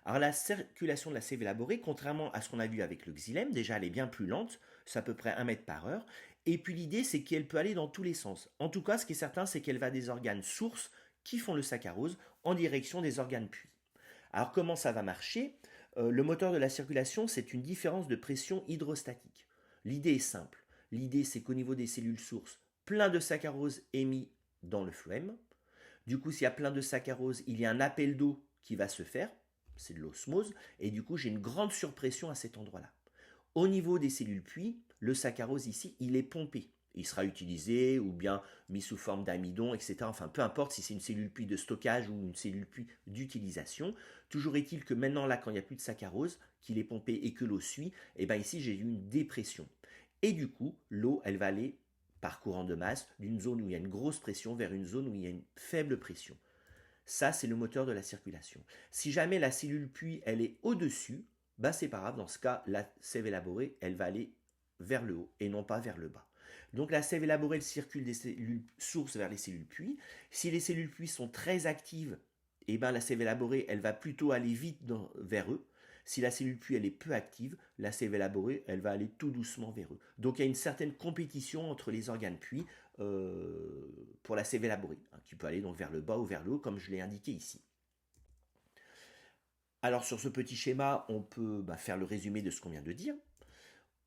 Alors la circulation de la sève élaborée, contrairement à ce qu'on a vu avec le xylème, déjà elle est bien plus lente, c'est à peu près 1 mètre par heure, et puis l'idée c'est qu'elle peut aller dans tous les sens. En tout cas, ce qui est certain, c'est qu'elle va des organes sources qui font le saccharose en direction des organes puits. Alors comment ça va marcher? Le moteur de la circulation, c'est une différence de pression hydrostatique. L'idée est simple. L'idée c'est qu'au niveau des cellules sources, plein de saccharose est mis dans le phloème. Du coup, s'il y a plein de saccharose, il y a un appel d'eau qui va se faire, c'est de l'osmose, et du coup j'ai une grande surpression à cet endroit-là. Au niveau des cellules puits, le saccharose ici, il est pompé. Il sera utilisé ou bien mis sous forme d'amidon, etc. Enfin, peu importe si c'est une cellule puits de stockage ou une cellule puits d'utilisation. Toujours est-il que maintenant, là, quand il n'y a plus de saccharose, qu'il est pompé et que l'eau suit, et bien ici, j'ai eu une dépression. Et du coup, l'eau, elle va aller par courant de masse d'une zone où il y a une grosse pression vers une zone où il y a une faible pression. Ça, c'est le moteur de la circulation. Si jamais la cellule puits, elle est au-dessus, ben c'est pas grave, dans ce cas, la sève élaborée, elle va aller vers le haut et non pas vers le bas. Donc la sève élaborée, elle circule des cellules sources vers les cellules puits. Si les cellules puits sont très actives, eh ben la sève élaborée, elle va plutôt aller vite vers eux. Si la cellule puits elle est peu active, la sève élaborée, elle va aller tout doucement vers eux. Donc il y a une certaine compétition entre les organes puits pour la sève élaborée, hein, qui peut aller donc vers le bas ou vers le haut, comme je l'ai indiqué ici. Alors sur ce petit schéma, on peut faire le résumé de ce qu'on vient de dire.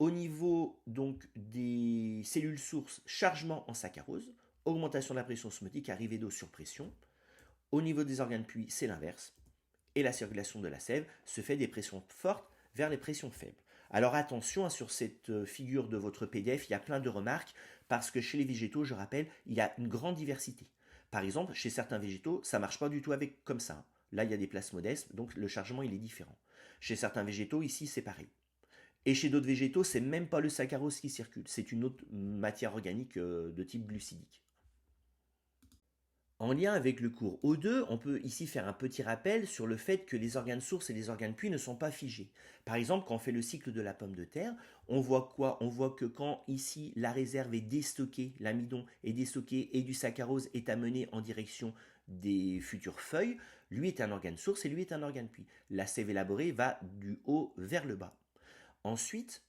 Au niveau donc des cellules sources, chargement en saccharose, augmentation de la pression osmotique, arrivée d'eau sur pression. Au niveau des organes puits, c'est l'inverse. Et la circulation de la sève se fait des pressions fortes vers les pressions faibles. Alors attention, sur cette figure de votre PDF, il y a plein de remarques, parce que chez les végétaux, je rappelle, il y a une grande diversité. Par exemple, chez certains végétaux, ça ne marche pas du tout avec comme ça. Là, il y a des plasmodesmes, donc le chargement, il est différent. Chez certains végétaux, ici, c'est pareil. Et chez d'autres végétaux, c'est même pas le saccharose qui circule, c'est une autre matière organique de type glucidique. En lien avec le cours O2, on peut ici faire un petit rappel sur le fait que les organes sources et les organes puits ne sont pas figés. Par exemple, quand on fait le cycle de la pomme de terre, on voit quoi? On voit que quand ici la réserve est déstockée, l'amidon est déstocké et du saccharose est amené en direction des futures feuilles, lui est un organe source et lui est un organe puits. La sève élaborée va du haut vers le bas. Ensuite,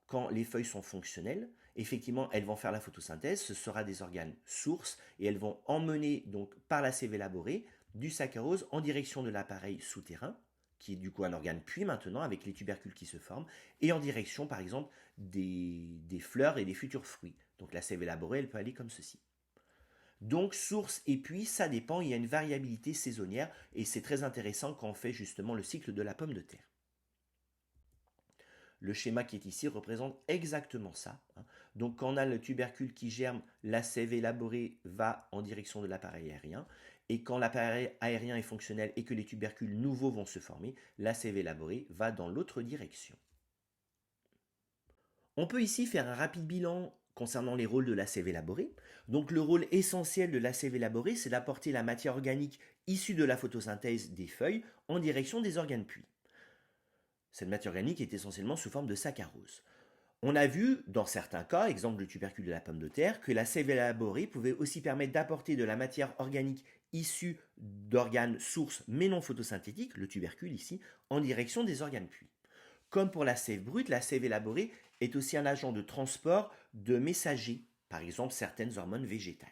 quand les feuilles sont fonctionnelles, effectivement, elles vont faire la photosynthèse, ce sera des organes sources et elles vont emmener donc par la sève élaborée du saccharose en direction de l'appareil souterrain, qui est du coup un organe puits maintenant avec les tubercules qui se forment, et en direction par exemple des fleurs et des futurs fruits. Donc la sève élaborée, elle peut aller comme ceci. Donc source et puits, ça dépend, il y a une variabilité saisonnière et c'est très intéressant quand on fait justement le cycle de la pomme de terre. Le schéma qui est ici représente exactement ça. Donc quand on a le tubercule qui germe, la sève élaborée va en direction de l'appareil aérien. Et quand l'appareil aérien est fonctionnel et que les tubercules nouveaux vont se former, la sève élaborée va dans l'autre direction. On peut ici faire un rapide bilan concernant les rôles de la sève élaborée. Donc le rôle essentiel de la sève élaborée, c'est d'apporter la matière organique issue de la photosynthèse des feuilles en direction des organes puits. Cette matière organique est essentiellement sous forme de saccharose. On a vu, dans certains cas, exemple le tubercule de la pomme de terre, que la sève élaborée pouvait aussi permettre d'apporter de la matière organique issue d'organes sources mais non photosynthétiques, le tubercule ici, en direction des organes puits. Comme pour la sève brute, la sève élaborée est aussi un agent de transport de messagers, par exemple certaines hormones végétales.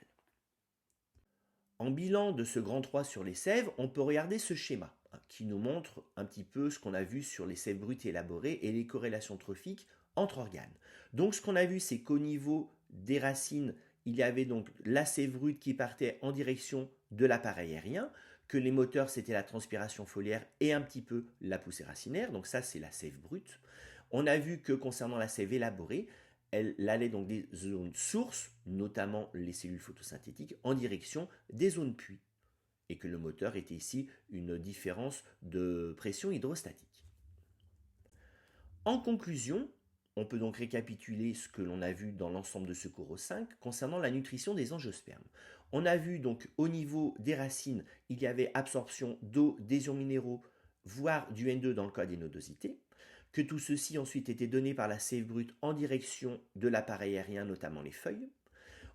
En bilan de ce grand 3 sur les sèves, on peut regarder ce schéma qui nous montre un petit peu ce qu'on a vu sur les sèves brutes et élaborées et les corrélations trophiques entre organes. Donc ce qu'on a vu, c'est qu'au niveau des racines, il y avait donc la sève brute qui partait en direction de l'appareil aérien, que les moteurs c'était la transpiration foliaire et un petit peu la poussée racinaire, donc ça c'est la sève brute. On a vu que concernant la sève élaborée, elle allait donc des zones sources, notamment les cellules photosynthétiques, en direction des zones puits, et que le moteur était ici une différence de pression hydrostatique. En conclusion, on peut donc récapituler ce que l'on a vu dans l'ensemble de ce cours 5 concernant la nutrition des angiospermes. On a vu donc au niveau des racines, il y avait absorption d'eau, des ions minéraux, voire du N2 dans le cas des nodosités, que tout ceci ensuite était donné par la sève brute en direction de l'appareil aérien, notamment les feuilles.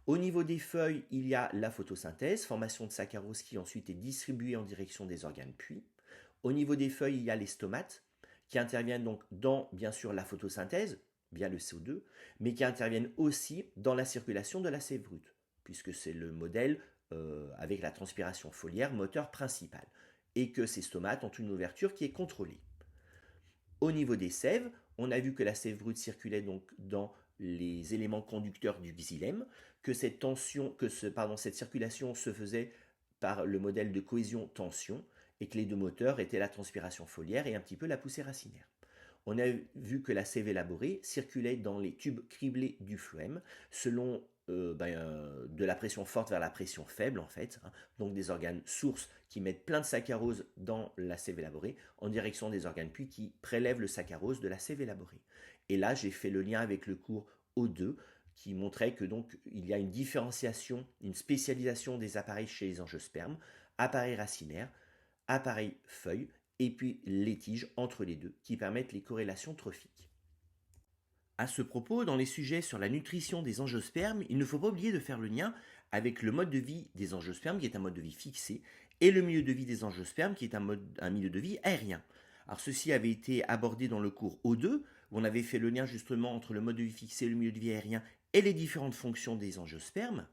Au niveau des feuilles, il y a la photosynthèse, formation de saccharose qui ensuite est distribuée en direction des organes puits. Au niveau des feuilles, il y a les stomates qui interviennent donc dans, bien sûr, la photosynthèse, via le CO2, mais qui interviennent aussi dans la circulation de la sève brute, puisque c'est le modèle avec la transpiration foliaire moteur principal, et que ces stomates ont une ouverture qui est contrôlée. Au niveau des sèves, on a vu que la sève brute circulait donc dans les éléments conducteurs du xylème, que cette circulation se faisait par le modèle de cohésion-tension, et que les deux moteurs étaient la transpiration foliaire et un petit peu la poussée racinaire. On a vu que la sève élaborée circulait dans les tubes criblés du phloème, selon de la pression forte vers la pression faible en fait, hein, donc des organes sources qui mettent plein de saccharose dans la sève élaborée en direction des organes puits qui prélèvent le saccharose de la sève élaborée. Et là j'ai fait le lien avec le cours O2 qui montrait que donc il y a une différenciation, une spécialisation des appareils chez les angiospermes, appareil racinaire, appareil feuille et puis les tiges entre les deux qui permettent les corrélations trophiques. À ce propos, dans les sujets sur la nutrition des angiospermes, il ne faut pas oublier de faire le lien avec le mode de vie des angiospermes, qui est un mode de vie fixé, et le milieu de vie des angiospermes, qui est un milieu de vie aérien. Alors ceci avait été abordé dans le cours O2, où on avait fait le lien justement entre le mode de vie fixé, le milieu de vie aérien et les différentes fonctions des angiospermes.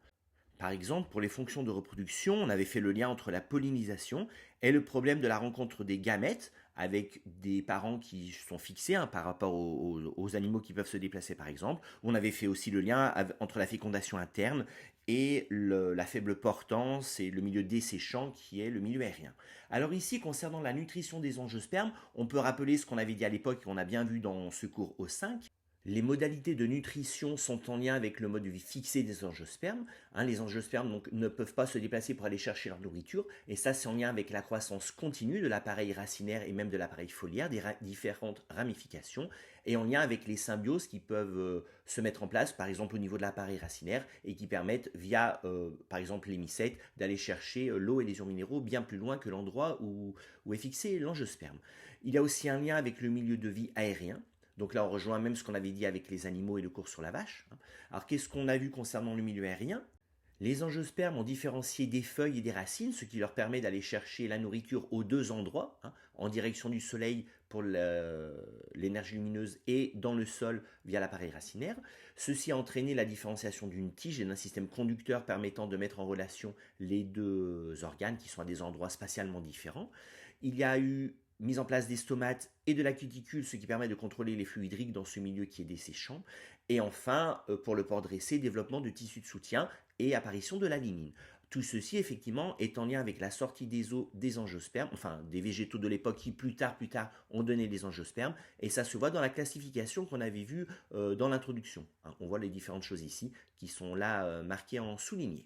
Par exemple, pour les fonctions de reproduction, on avait fait le lien entre la pollinisation et le problème de la rencontre des gamètes avec des parents qui sont fixés par rapport aux animaux qui peuvent se déplacer par exemple. On avait fait aussi le lien entre la fécondation interne et la faible portance et le milieu desséchant qui est le milieu aérien. Alors ici, concernant la nutrition des angiospermes, on peut rappeler ce qu'on avait dit à l'époque et qu'on a bien vu dans ce cours O5. Les modalités de nutrition sont en lien avec le mode de vie fixé des angiospermes. Les angiospermes donc, ne peuvent pas se déplacer pour aller chercher leur nourriture, et ça c'est en lien avec la croissance continue de l'appareil racinaire et même de l'appareil foliaire, des différentes ramifications, et en lien avec les symbioses qui peuvent se mettre en place, par exemple au niveau de l'appareil racinaire, et qui permettent, via par exemple les mycètes, d'aller chercher l'eau et les ions minéraux bien plus loin que l'endroit où est fixé l'angiosperme. Il y a aussi un lien avec le milieu de vie aérien. Donc là, on rejoint même ce qu'on avait dit avec les animaux et le cours sur la vache. Alors, qu'est-ce qu'on a vu concernant le milieu aérien? Les angiospermes ont différencié des feuilles et des racines, ce qui leur permet d'aller chercher la nourriture aux deux endroits, en direction du soleil pour l'énergie lumineuse et dans le sol via l'appareil racinaire. Ceci a entraîné la différenciation d'une tige et d'un système conducteur permettant de mettre en relation les deux organes qui sont à des endroits spatialement différents. Il y a eu mise en place des stomates et de la cuticule, ce qui permet de contrôler les flux hydriques dans ce milieu qui est desséchant. Et enfin, pour le porc dressé, développement de tissus de soutien et apparition de la lignine. Tout ceci, effectivement, est en lien avec la sortie des os des angiospermes, enfin des végétaux de l'époque qui plus tard, ont donné les angiospermes, et ça se voit dans la classification qu'on avait vue dans l'introduction. On voit les différentes choses ici qui sont là marquées en souligné.